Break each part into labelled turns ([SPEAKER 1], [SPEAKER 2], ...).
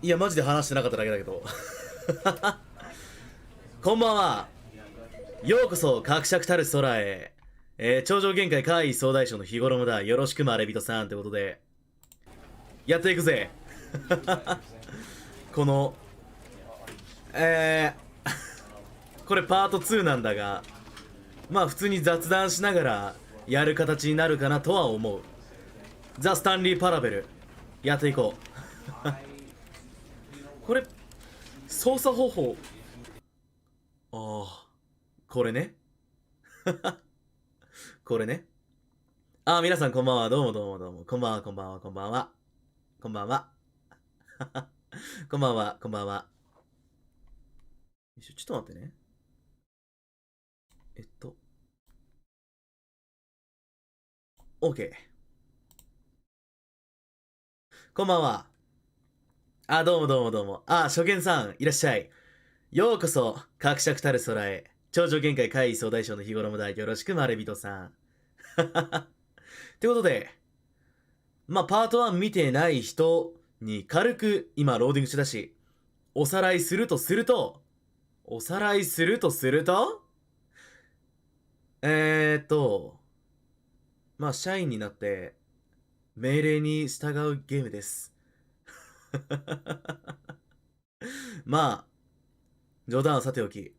[SPEAKER 1] いやマジで話してなかっただけだけどこんばんは。ようこそ伯爵たる空へ。超常限界怪異総大将の日頃もだ。よろしくまれびとさんってことでやっていくぜこのこれパート2なんだが、まあ普通に雑談しながらやる形になるかなとは思う。ザ・スタンリー・パラベルやっていこうこれ操作方法、ああこれねこれね。ああ皆さんこんばんは。どうもどうもどうも。こんばんはこんばんはこんばんはこんばんはこんばんはこんばんは。ちょっと待ってね。OK。こんばんは。あ、どうもどうもどうも。あ、初見さん、いらっしゃい。ようこそ、伯爵たる空へ。超常限界怪異総大将の日頃もだ。よろしく、まれびとさん。ってことで、まあ、パート1見てない人に軽く、今、ローディング中だし、おさらいするとすると、まあ、社員になって、命令に従うゲームです。まあ、冗談はさておき。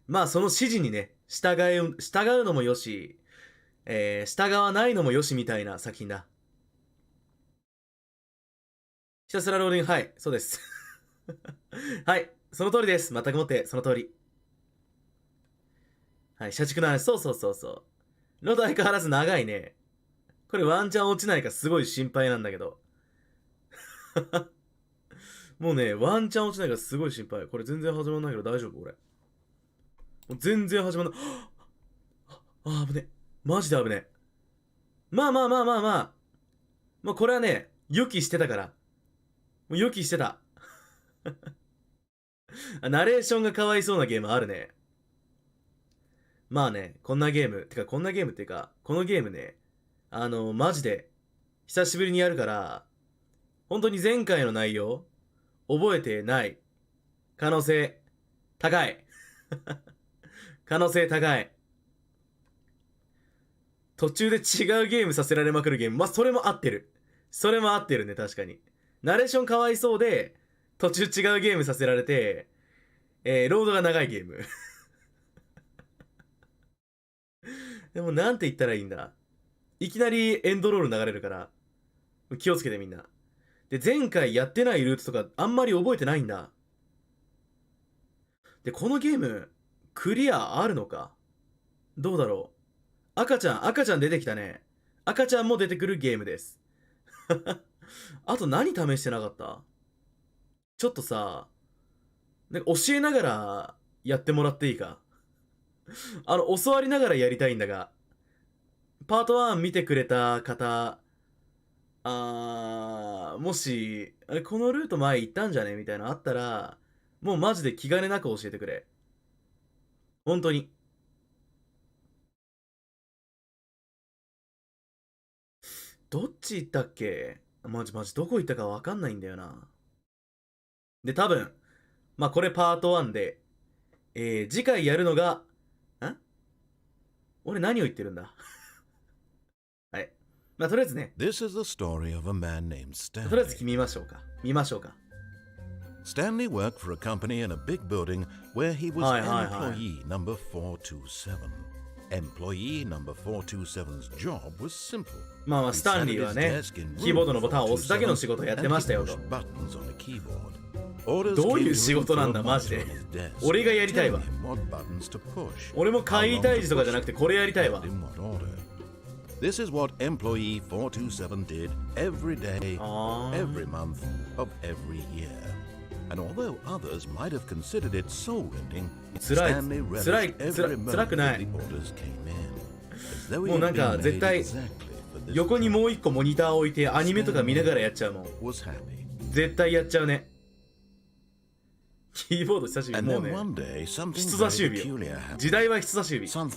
[SPEAKER 1] まあ、その指示にね、従うのもよし、従わないのもよしみたいな作品だ。ひたすらローディング、はい、そうです。はい、その通りです。全くもって、その通り。はい、社畜の話、そうそうそうそう。ロード相変わらず長いね。これワンチャン落ちないかすごい心配なんだけど。もうね、ワンチャン落ちないからすごい心配。これ全然始まんないけど大丈夫俺。もう全然始まんない。あ、危ね。マジで危ね。まあ。まあこれはね、予期してたから。もう予期してた。ナレーションがかわいそうなゲームあるね。まあね、こんなゲームっていうか、このゲームね、マジで、久しぶりにやるから、本当に前回の内容、覚えてない。可能性、高い。可能性高い。途中で違うゲームさせられまくるゲーム。まあ、それも合ってる。それも合ってるね、確かに。ナレーションかわいそうで、途中違うゲームさせられて、ロードが長いゲーム。でも、なんて言ったらいいんだ。いきなりエンドロール流れるから、気をつけてみんな。で、前回やってないルートとかあんまり覚えてないんだ。で、このゲーム、クリアあるのかどうだろう。赤ちゃん出てきたね。赤ちゃんも出てくるゲームです。あと何試してなかった？ちょっとさ、なんか教えながらやってもらっていいか？教わりながらやりたいんだが、パート1見てくれた方、もし、あれ、このルート前行ったんじゃねみたいなのあったら、もうマジで気兼ねなく教えてくれ。本当に。どっち行ったっけ？マジどこ行ったかわかんないんだよな。で、多分、まあこれパート1で、次回やるのが、俺何を言ってるんだはい。まあとりあえずね。
[SPEAKER 2] This is the story of a man named
[SPEAKER 1] とりあえ
[SPEAKER 2] Stanley.
[SPEAKER 1] ず見ましょうか。
[SPEAKER 2] Stanley worked for a company in a big building where he was employee number 427. Employee number 427's job was simple.
[SPEAKER 1] まあスタンリーはね、キーボードのボタンを押すだけの仕事をやってましたよと。どういう仕事なんだマジで。俺がやりたいわ。俺も会議退治とかじゃなくてこれやりたいわ。
[SPEAKER 2] This is what employee 427 did every day, every month of every year. And although others might have considered it soul-rending, Stanley relished every moment that the orders came in. As though he had been made exactly for this
[SPEAKER 1] 横にもう一個モニター置いてアニメとか見ながらやっちゃうもん。絶対やっちゃうね。キーボード人差し指もうね。人差し指よ。時代は人差し指。そう、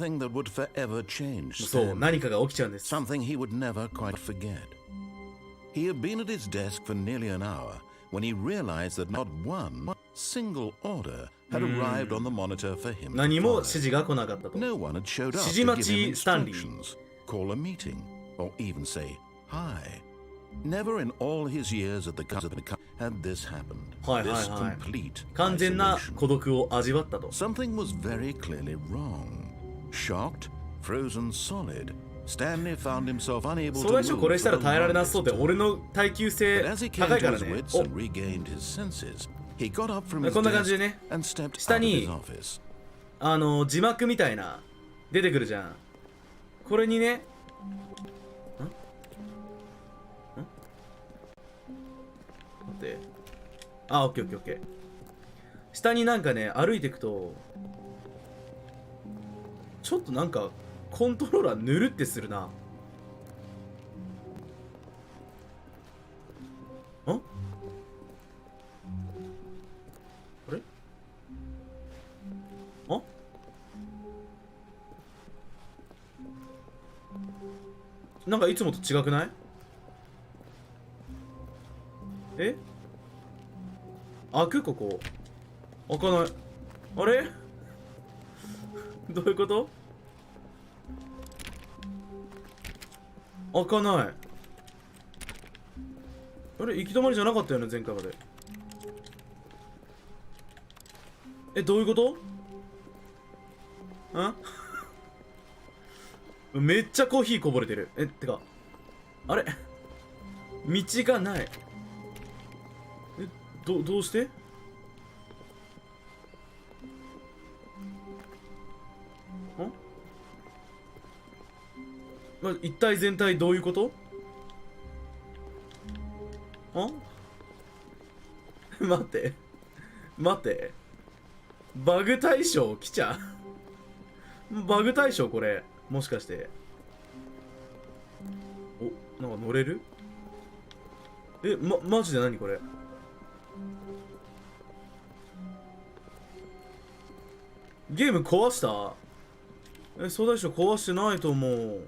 [SPEAKER 1] 何かが起きちゃうんです。
[SPEAKER 2] Something he would never quite forget. He had been at his desk for nearly an hour when he realized that not one single order had arrived on the monitor for him.
[SPEAKER 1] 何も指示が来なかったと。
[SPEAKER 2] No one had showed up
[SPEAKER 1] 指示
[SPEAKER 2] to
[SPEAKER 1] 待
[SPEAKER 2] give him
[SPEAKER 1] ちスタンリー。
[SPEAKER 2] instructions, call a meeting, or even say hi. Never in all his years at the company had this happened.
[SPEAKER 1] はいはい
[SPEAKER 2] This
[SPEAKER 1] はい。
[SPEAKER 2] complete
[SPEAKER 1] 完全な
[SPEAKER 2] isolation.
[SPEAKER 1] 孤独を味わったと。
[SPEAKER 2] Something was very clearly wrong. Shocked, frozen solid, Stanley found himself unable
[SPEAKER 1] 総
[SPEAKER 2] to
[SPEAKER 1] 大将
[SPEAKER 2] move
[SPEAKER 1] これしたら
[SPEAKER 2] for
[SPEAKER 1] 耐えられ
[SPEAKER 2] the
[SPEAKER 1] なそうで、
[SPEAKER 2] longest
[SPEAKER 1] 俺の耐久
[SPEAKER 2] But
[SPEAKER 1] 性
[SPEAKER 2] as he came
[SPEAKER 1] 高い
[SPEAKER 2] to
[SPEAKER 1] から
[SPEAKER 2] his
[SPEAKER 1] ね。
[SPEAKER 2] wits and regained his senses, he got up from his
[SPEAKER 1] こんな感じ
[SPEAKER 2] desk
[SPEAKER 1] でね。
[SPEAKER 2] and stepped
[SPEAKER 1] 下
[SPEAKER 2] out of
[SPEAKER 1] に
[SPEAKER 2] his office.
[SPEAKER 1] 字幕みたいな出てくるじゃん。これにね、待って。あ、オッケーオッケーオッケー。下になんかね、歩いていくと、ちょっとなんかコントローラーぬるってするな。あれあなんかいつもと違くない？え？開く？ここ開かない。あれどういうこと？開かない。あれ行き止まりじゃなかったよね、前回まで。え、どういうことんめっちゃコーヒーこぼれてる。え、てかあれ道がない。え、どうして？一体全体どういうこと？待って待って、バグ対象来ちゃうバグ対象これもしかして。お、なんか乗れる？え、マジで何これ？ゲーム壊した？え、総大将壊してないと思う。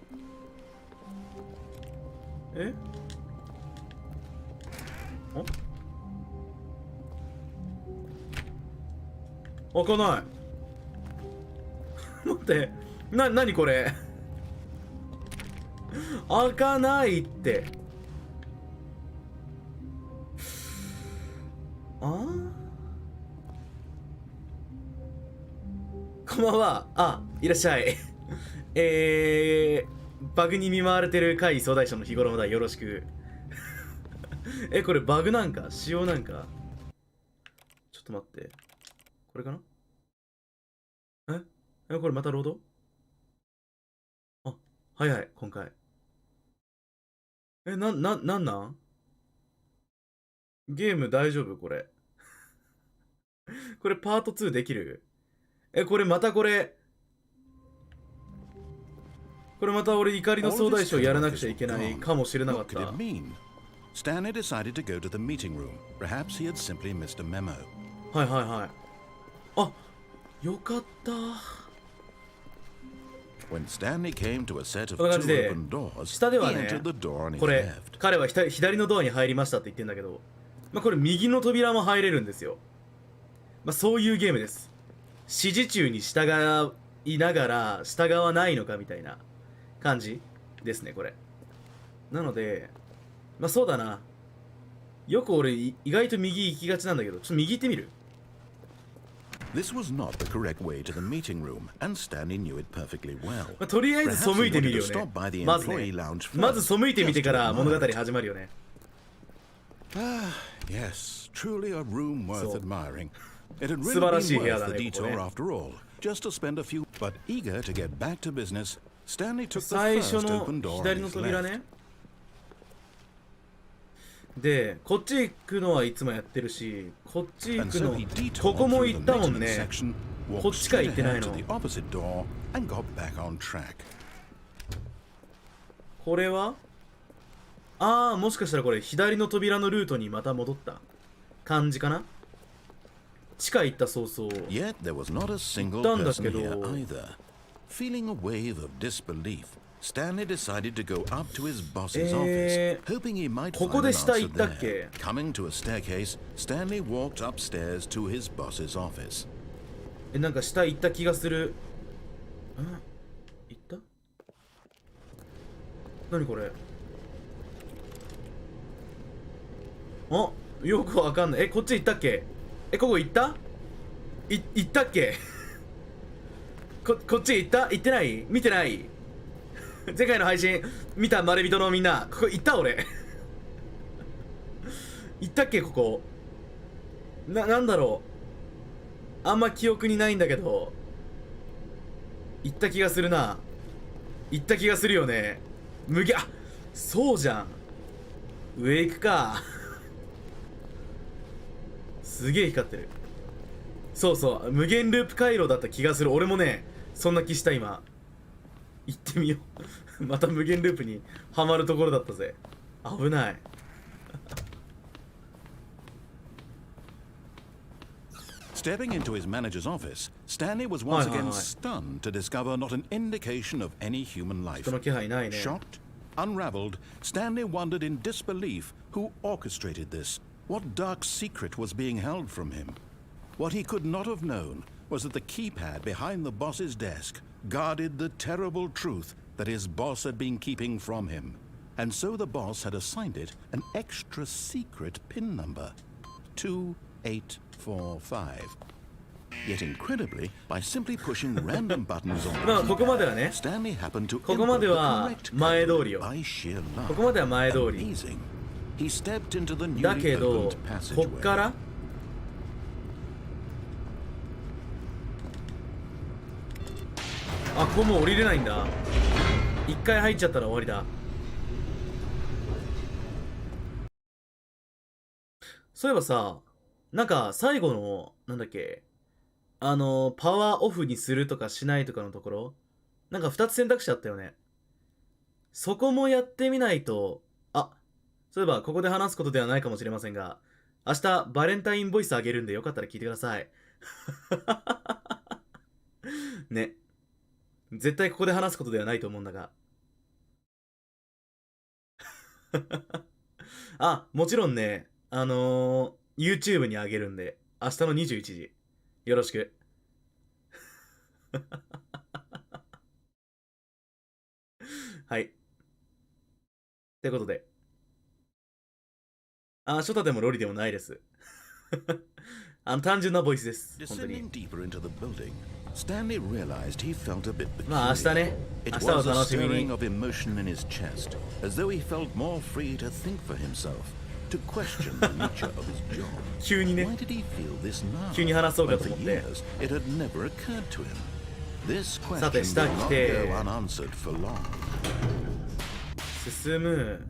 [SPEAKER 1] え？開かない待って、何これ開かないって。こんばんは。あ、いらっしゃいバグに見舞われてる怪異総大将の日頃のだ、よろしくえ、これバグなんか仕様なんか。ちょっと待って、これかな。え、これまたロード？あ、はいはい、今回。え、なんゲーム大丈夫これこれパート2できる？え、これまたこれまた俺怒りの総大将やらなくちゃいけないかもしれなかった。
[SPEAKER 2] Stanley decided to go to the meeting room. Perhaps he had simply missed a memo.
[SPEAKER 1] はいはいはい。あ、よかった。
[SPEAKER 2] When Stanley came to a set of
[SPEAKER 1] こんな感じ
[SPEAKER 2] two
[SPEAKER 1] で
[SPEAKER 2] open doors,
[SPEAKER 1] 下では
[SPEAKER 2] he
[SPEAKER 1] ね、
[SPEAKER 2] entered the door on
[SPEAKER 1] こ
[SPEAKER 2] his
[SPEAKER 1] れ
[SPEAKER 2] left.
[SPEAKER 1] 彼は左のドアに入りましたって言ってんだけど、これ右の扉も入れるんですよ。そういうゲームです。指示中に従いながら従わないのかみたいな感じですね、これ。なので、そうだな。よく俺意外と右行きがちなんだけど、ちょっと右行ってみる？
[SPEAKER 2] This was not the correct way to the meeting room, and Stanley knew it perfectly well.
[SPEAKER 1] とりあえず背いてみるよね。まずね。まず背いてみてから物語始まるよね。
[SPEAKER 2] Yes, truly a room worth admiring. It had
[SPEAKER 1] 素
[SPEAKER 2] really
[SPEAKER 1] 晴らしい
[SPEAKER 2] been
[SPEAKER 1] 部屋
[SPEAKER 2] worth
[SPEAKER 1] だ
[SPEAKER 2] the
[SPEAKER 1] ね、ここ
[SPEAKER 2] detour
[SPEAKER 1] ね。
[SPEAKER 2] after all. Just to spend a few, but eager to get back to business, Stanley took the
[SPEAKER 1] 最
[SPEAKER 2] first
[SPEAKER 1] 初の
[SPEAKER 2] open door on
[SPEAKER 1] 左の
[SPEAKER 2] his
[SPEAKER 1] 扉
[SPEAKER 2] left.
[SPEAKER 1] ね。で、こっち行くのはいつもやってるし、こっち行
[SPEAKER 2] And
[SPEAKER 1] く
[SPEAKER 2] so
[SPEAKER 1] の
[SPEAKER 2] he detoured
[SPEAKER 1] ここも
[SPEAKER 2] through
[SPEAKER 1] 行
[SPEAKER 2] the
[SPEAKER 1] ったもん
[SPEAKER 2] maintenance
[SPEAKER 1] ね。
[SPEAKER 2] section,
[SPEAKER 1] こっ
[SPEAKER 2] walked
[SPEAKER 1] ちから
[SPEAKER 2] straight
[SPEAKER 1] 行ってない
[SPEAKER 2] ahead
[SPEAKER 1] の。
[SPEAKER 2] to the opposite door, and got back on track.
[SPEAKER 1] これはもしかしたらこれ左の扉のルートにまた戻った感じかな。地下行った早々。
[SPEAKER 2] Yet there was not a single
[SPEAKER 1] 行ったんだ
[SPEAKER 2] person
[SPEAKER 1] けど。
[SPEAKER 2] here either. Feeling a wave of disbelief, Stanley decided to go up to his boss's office, hoping he might
[SPEAKER 1] こ
[SPEAKER 2] find
[SPEAKER 1] こ
[SPEAKER 2] an
[SPEAKER 1] で下
[SPEAKER 2] answer
[SPEAKER 1] 行ったっけ
[SPEAKER 2] there. Coming to a staircase, Stanley walked upstairs to his boss's office.
[SPEAKER 1] なんか下行った気がする。行った？何これ？あ、よくわかんない。こっち行ったっけ？ここ行った？行ったっけ？こっち行った？行ってない？見てない？前回の配信見たまれびとのみんな、ここ行った俺。行ったっけここ？なんだろう。あんま記憶にないんだけど、行った気がするな。行った気がするよね。あ、そうじゃん。上行くか。すげえ光ってる。そうそう、無限ループ回路だった気がする。俺もね、そんな気した今。行ってみよう。また無限ループにはまるところだったぜ。危ない。
[SPEAKER 2] Stepping into his manager's office, Stanley was once again stunned to discover not an indication of any human life. Shocked, unraveled, Stanley wondered in disbelief who orchestrated this. What dark secret was being held from him? What he could not have known was that the keypad behind the boss's desk guarded the terrible truth that his boss had been keeping from him. And so the boss had assigned it an extra secret PIN number, 2845. Yet incredibly, by simply pushing random buttons on the keypad, Stanley happened to input the correct code by sheer luck. Amazing. He stepped into the newly opened passageway.
[SPEAKER 1] あ、ここもう降りれないんだ。一回入っちゃったら終わりだ。そういえばさ、なんか最後の、なんだっけ、パワーオフにするとかしないとかのところ、なんか2つ選択肢あったよね。そこもやってみないと、そういえばここで話すことではないかもしれませんが、明日バレンタインボイスあげるんでよかったら聞いてください。ね。絶対ここで話すことではないと思うんだが。もちろんね、YouTube にあげるんで、明日の21時。よろしく。はい。ってことで。ショタでもロリでもないです。単純なボイスです。本当に。まあ明日ね。明日を楽しみに。急にね。急に話そうかと思って。さて、下来て。進む。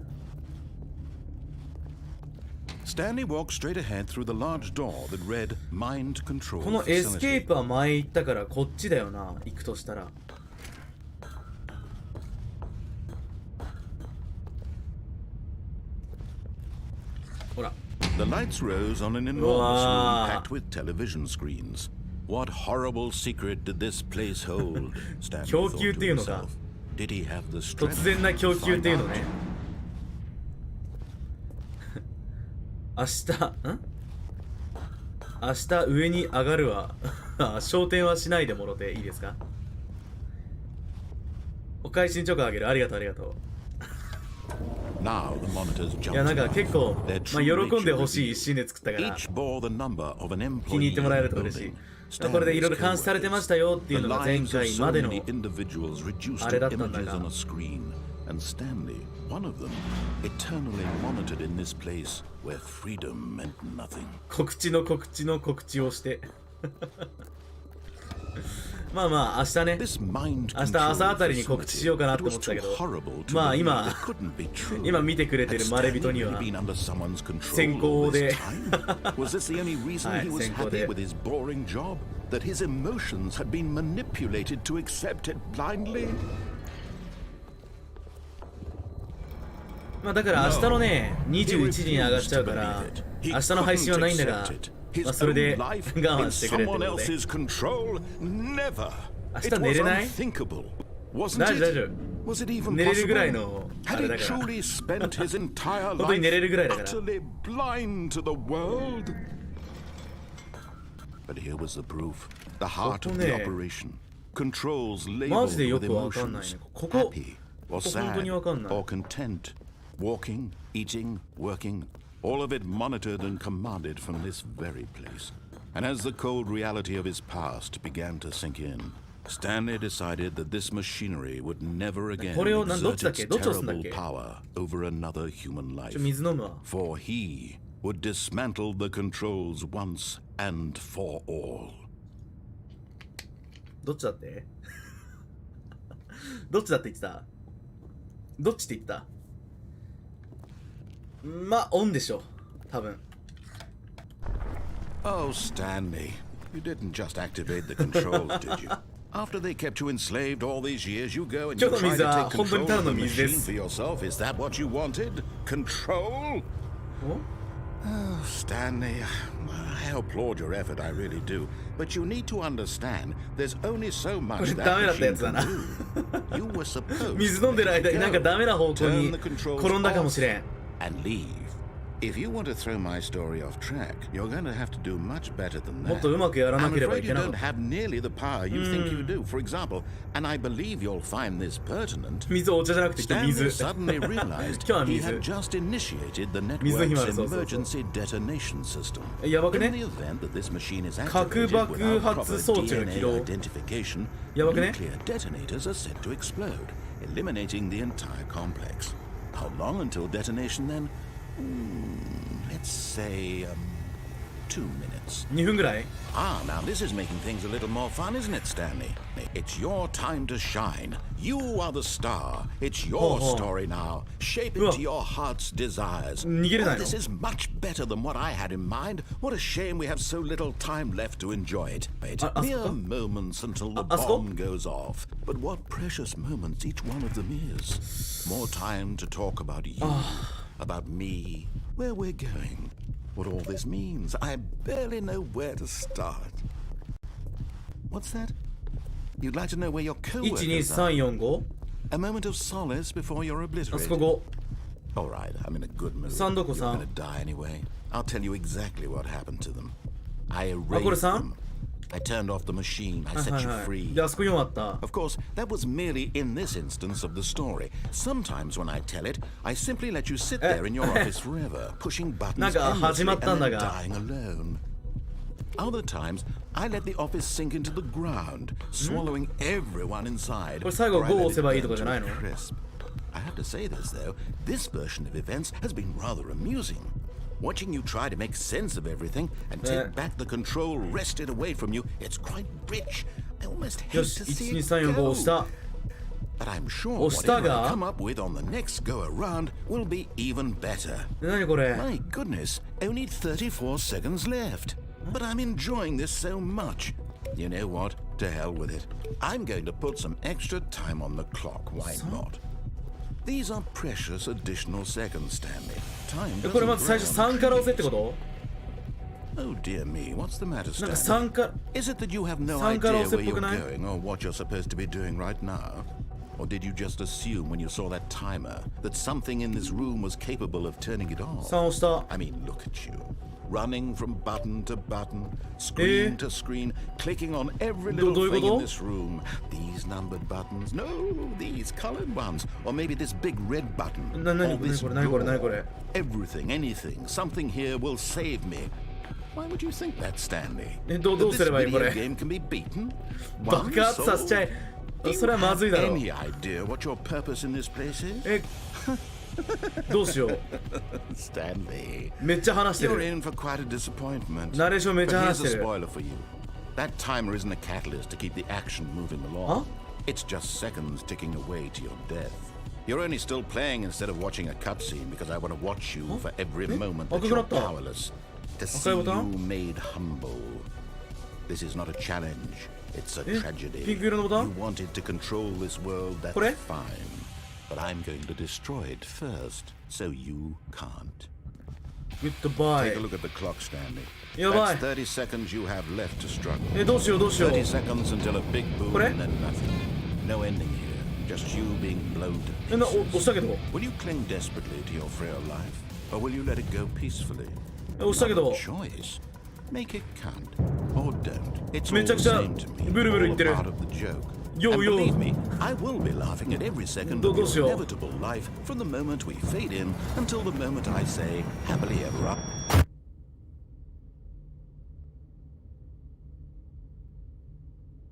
[SPEAKER 2] Stanley walked straight ahead through the large door that read Mind Control.
[SPEAKER 1] このエスケープは前行ったからこっちだよな、行くとしたら。ほら。
[SPEAKER 2] The lights rose on an enormous room packed with television screens. What horrible secret did this place hold? Stanley thought to himself. Did he have the strength?
[SPEAKER 1] 突然な供給っていうのね。明日上に上がるわ。昇天はしないでもろていいですか？お返しにチョコあげる。ありがとうありがとう。いやなんか結構、喜んでほしい一心で作ったから気に入ってもらえると嬉しい。これでいろいろ監視されてましたよっていうのが前回までのあれだったんだが。
[SPEAKER 2] And Stanley, one of them, eternally monitored in this place where freedom meant nothing.
[SPEAKER 1] 告知の告知の告知をして。まあまあ明日ね、明日朝あたりに告知しようかなって思ったけど、まあ今見てくれてるまれびとには先行で、はい、先行で。
[SPEAKER 2] That his emotions had been manipulated to accept it blindly.
[SPEAKER 1] まあだから明日のね、21時に上がっちゃうから、明日の配信はないんだが、まあそれで我慢してくれってことで。明日寝れない？大丈夫大丈夫。
[SPEAKER 2] Was it even
[SPEAKER 1] 寝れるぐらい
[SPEAKER 2] possible?
[SPEAKER 1] のあ
[SPEAKER 2] Had
[SPEAKER 1] れ
[SPEAKER 2] he
[SPEAKER 1] だから
[SPEAKER 2] truly spent his entire
[SPEAKER 1] 本当に寝れるぐらいだ
[SPEAKER 2] life
[SPEAKER 1] から
[SPEAKER 2] utterly blind to the world? But here was the proof. The heart of the
[SPEAKER 1] ここね
[SPEAKER 2] operation. Controls
[SPEAKER 1] マジで
[SPEAKER 2] labeled
[SPEAKER 1] よ
[SPEAKER 2] with
[SPEAKER 1] くわかんない
[SPEAKER 2] emotions.
[SPEAKER 1] ね。ここ
[SPEAKER 2] Happy
[SPEAKER 1] こ
[SPEAKER 2] or
[SPEAKER 1] こ本当
[SPEAKER 2] sad
[SPEAKER 1] にわかんない。
[SPEAKER 2] or content. Walking, eating, working. All of it monitored and commanded from this very place. And as the cold reality of his past began to sink in, Stanley decided that this machinery would never again
[SPEAKER 1] これをどっ
[SPEAKER 2] exert
[SPEAKER 1] ちだっけ
[SPEAKER 2] its
[SPEAKER 1] どっち押すんだっ
[SPEAKER 2] terrible
[SPEAKER 1] け
[SPEAKER 2] power over another human life.
[SPEAKER 1] 水飲むわ。
[SPEAKER 2] For he would dismantle the controls once and for all.
[SPEAKER 1] どっちだってどっちだって言ってたどっちって言ったまあ、オンでしょ。多分。
[SPEAKER 2] Oh, Stanley, you didn't just activate the controls, did you? After they kept you enslaved all these years, you go and you
[SPEAKER 1] 今日の
[SPEAKER 2] try
[SPEAKER 1] 水
[SPEAKER 2] to
[SPEAKER 1] は
[SPEAKER 2] take
[SPEAKER 1] 本当に
[SPEAKER 2] control
[SPEAKER 1] ただ
[SPEAKER 2] of
[SPEAKER 1] の
[SPEAKER 2] the
[SPEAKER 1] 水で
[SPEAKER 2] machine
[SPEAKER 1] す。
[SPEAKER 2] for yourself. Is that what you wanted? Control?
[SPEAKER 1] お
[SPEAKER 2] Oh, Stanley, I applaud your effort, I really do. But you need to understand, there's only so
[SPEAKER 1] こ
[SPEAKER 2] much
[SPEAKER 1] れダメ
[SPEAKER 2] that
[SPEAKER 1] だったや
[SPEAKER 2] machine
[SPEAKER 1] つだ
[SPEAKER 2] can
[SPEAKER 1] な。
[SPEAKER 2] do. You were supposed
[SPEAKER 1] 水飲んでる間になんかダメな方向
[SPEAKER 2] turn
[SPEAKER 1] に
[SPEAKER 2] the controls
[SPEAKER 1] 転んだかもしれん。
[SPEAKER 2] and leave. If you want to throw my story off track, you're going to have to do much better than
[SPEAKER 1] もっ
[SPEAKER 2] that.
[SPEAKER 1] とうまくやらな
[SPEAKER 2] I'm
[SPEAKER 1] ければい
[SPEAKER 2] afraid
[SPEAKER 1] け
[SPEAKER 2] you
[SPEAKER 1] なかっ
[SPEAKER 2] don't
[SPEAKER 1] た。
[SPEAKER 2] have nearly the power you think you do. For example, and I believe you'll find this pertinent,
[SPEAKER 1] 水お茶じゃなくて今日
[SPEAKER 2] Stanley
[SPEAKER 1] 水。
[SPEAKER 2] suddenly realized
[SPEAKER 1] 今日は
[SPEAKER 2] he
[SPEAKER 1] 水。
[SPEAKER 2] had just initiated the
[SPEAKER 1] 水の日もある。
[SPEAKER 2] network's
[SPEAKER 1] そうそうそう。
[SPEAKER 2] emergency detonation system.
[SPEAKER 1] やばく
[SPEAKER 2] In
[SPEAKER 1] ね
[SPEAKER 2] the event that this machine is
[SPEAKER 1] 核
[SPEAKER 2] activated
[SPEAKER 1] 爆
[SPEAKER 2] without
[SPEAKER 1] 発
[SPEAKER 2] proper
[SPEAKER 1] 装置の起
[SPEAKER 2] DNA
[SPEAKER 1] 動。
[SPEAKER 2] identification,
[SPEAKER 1] やばくね
[SPEAKER 2] nuclear detonators are set to explode, eliminating the entire complex. How long until detonation then? Let's say 2 minutes.
[SPEAKER 1] 2分ぐらい
[SPEAKER 2] Ah, now this is making things a little more fun, isn't it, Stanley? It's your time to shine. You are the star. It's your story now. Shape it to your heart's desires.
[SPEAKER 1] 逃げれないの
[SPEAKER 2] This is much better than what I had in mind. What a shame we have so little time left to enjoy it. Mere moments until the bomb goes off. But what precious moments each one of them is. More time to talk about you, about me, where we're going. What all this means, I barely know where to start. What's that? You'd like to know where your co-workers are?
[SPEAKER 1] 12345
[SPEAKER 2] A moment of solace before you're
[SPEAKER 1] あそ
[SPEAKER 2] obliterated.
[SPEAKER 1] こ
[SPEAKER 2] All right, I'm in a good mood.
[SPEAKER 1] 3どこ
[SPEAKER 2] You're
[SPEAKER 1] 3
[SPEAKER 2] gonna die anyway. I'll tell you exactly what happened to them. I
[SPEAKER 1] あこれ
[SPEAKER 2] erased
[SPEAKER 1] 3
[SPEAKER 2] them. I turned off the machine. I
[SPEAKER 1] はい
[SPEAKER 2] set
[SPEAKER 1] はい
[SPEAKER 2] you
[SPEAKER 1] はい
[SPEAKER 2] free.
[SPEAKER 1] であそこ4あった
[SPEAKER 2] Of course, that was merely in this instance of the story. Sometimes when I tell it, I simply let you sit there in your office forever, pushing buttons
[SPEAKER 1] なんか始ま
[SPEAKER 2] endlessly
[SPEAKER 1] ったん
[SPEAKER 2] and
[SPEAKER 1] だ
[SPEAKER 2] then
[SPEAKER 1] が
[SPEAKER 2] dying alone. Other times, I let the office sink into the ground, swallowing everyone inside.
[SPEAKER 1] これ最後
[SPEAKER 2] or I let
[SPEAKER 1] 5 押
[SPEAKER 2] it
[SPEAKER 1] せばいい
[SPEAKER 2] burn
[SPEAKER 1] とかじゃない
[SPEAKER 2] to
[SPEAKER 1] の
[SPEAKER 2] a crisp. I have to say this though, this version of events has been rather amusing. Watching you try to make sense of everything and take back the control wrested away from you, it's quite rich. I almost
[SPEAKER 1] よ
[SPEAKER 2] hate
[SPEAKER 1] し
[SPEAKER 2] to see it
[SPEAKER 1] 12345
[SPEAKER 2] go.
[SPEAKER 1] 押した
[SPEAKER 2] But I'm sure
[SPEAKER 1] 押したが
[SPEAKER 2] whatever I come up with on the next go around will be even better.
[SPEAKER 1] で何これ
[SPEAKER 2] My goodness, only 34 seconds left. But I'm enjoying this so much. You know what? To hell with it. I'm going to put some extra time on the clock. Why not? These are precious additional seconds, Stanley. Time
[SPEAKER 1] これま
[SPEAKER 2] doesn't
[SPEAKER 1] ず最初
[SPEAKER 2] grow on
[SPEAKER 1] 3から押せって
[SPEAKER 2] trees.
[SPEAKER 1] こと
[SPEAKER 2] Oh dear me, what's the matter,
[SPEAKER 1] なんか
[SPEAKER 2] Stanley?
[SPEAKER 1] 3から
[SPEAKER 2] Is it that you have no
[SPEAKER 1] 3から
[SPEAKER 2] idea
[SPEAKER 1] 押せっ
[SPEAKER 2] where
[SPEAKER 1] ぽ
[SPEAKER 2] you're
[SPEAKER 1] くない
[SPEAKER 2] going or what you're supposed to be doing right now? Or did you just assume when you saw that timer that something in this room was capable of turning it off?
[SPEAKER 1] 3押した
[SPEAKER 2] I mean, look at you. Running from button to button, screen to screen, clicking on every little
[SPEAKER 1] どういう
[SPEAKER 2] thing
[SPEAKER 1] こと
[SPEAKER 2] in this room. These numbered buttons. No, these colored ones. Or maybe this big red button.
[SPEAKER 1] 何
[SPEAKER 2] Or this
[SPEAKER 1] これ何これ何これ
[SPEAKER 2] door. Everything, anything, something here will save me. Why would you think that, Stanley?
[SPEAKER 1] どう
[SPEAKER 2] That
[SPEAKER 1] すれ
[SPEAKER 2] this
[SPEAKER 1] ばいいこ
[SPEAKER 2] video
[SPEAKER 1] れ
[SPEAKER 2] game can be beaten?
[SPEAKER 1] 爆
[SPEAKER 2] One
[SPEAKER 1] 発させちゃ
[SPEAKER 2] soul?
[SPEAKER 1] えそれはまずいだろ
[SPEAKER 2] Any idea what your purpose in this place is?
[SPEAKER 1] えどうしよう
[SPEAKER 2] Stanley.
[SPEAKER 1] めっちゃ話して
[SPEAKER 2] You're
[SPEAKER 1] る
[SPEAKER 2] in for quite a disappointment.
[SPEAKER 1] ナレーションめっ
[SPEAKER 2] But
[SPEAKER 1] ちゃ
[SPEAKER 2] here's
[SPEAKER 1] 話し
[SPEAKER 2] a
[SPEAKER 1] てる
[SPEAKER 2] spoiler for you. That timer isn't a catalyst to keep the action moving along. It's just seconds ticking away to your death. You're only still playing instead of watching a cutscene because I want to watch you for every moment that
[SPEAKER 1] 赤く
[SPEAKER 2] you're
[SPEAKER 1] なった
[SPEAKER 2] powerless. To see
[SPEAKER 1] 赤いボタ
[SPEAKER 2] you
[SPEAKER 1] ン
[SPEAKER 2] made humble. This is not a challenge. It's a
[SPEAKER 1] ピ
[SPEAKER 2] tragedy.
[SPEAKER 1] ンク色のボタ
[SPEAKER 2] You
[SPEAKER 1] ン
[SPEAKER 2] wanted to control this world, that's
[SPEAKER 1] これ
[SPEAKER 2] fine. But I'm going to destroy it first, so you can't.
[SPEAKER 1] グッドバ
[SPEAKER 2] Take a
[SPEAKER 1] イ
[SPEAKER 2] look at the clock, Stanley.
[SPEAKER 1] やばい
[SPEAKER 2] That's 30 seconds you have left to struggle.
[SPEAKER 1] どうしようどうしよう
[SPEAKER 2] 30 seconds until a big boom
[SPEAKER 1] これ
[SPEAKER 2] and then nothing. No ending here. Just you being blown to
[SPEAKER 1] え、押したけど。
[SPEAKER 2] Will you cling desperately to your frail life, or will you let it go peacefully?
[SPEAKER 1] 押したけど。
[SPEAKER 2] Choice. Make it count, or don't. It's
[SPEAKER 1] め
[SPEAKER 2] all
[SPEAKER 1] ちゃく
[SPEAKER 2] the
[SPEAKER 1] ちゃ
[SPEAKER 2] same to me.
[SPEAKER 1] ブルブル
[SPEAKER 2] All
[SPEAKER 1] 言っ
[SPEAKER 2] a
[SPEAKER 1] てる。
[SPEAKER 2] part of the joke.
[SPEAKER 1] Yo,
[SPEAKER 2] And
[SPEAKER 1] yo.
[SPEAKER 2] believe me, I will be laughing at every second of
[SPEAKER 1] どうしよ
[SPEAKER 2] your
[SPEAKER 1] う。
[SPEAKER 2] inevitable life from the moment we fade in until the moment I say happily ever up.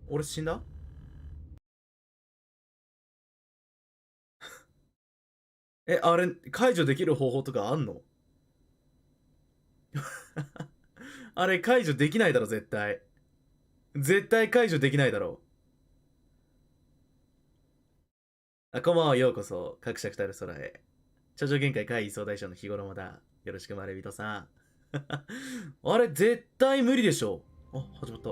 [SPEAKER 1] 俺死んだえ、あれ、解除できる方法とかあんのあれ、解除できないだろ、絶対。絶対解除できないだろう。こんばんは、ようこそ、各社二人空へ。超常限界怪異総大将の日頃もだ。よろしく、まれびとさん。あれ、絶対無理でしょ。あ、始まった。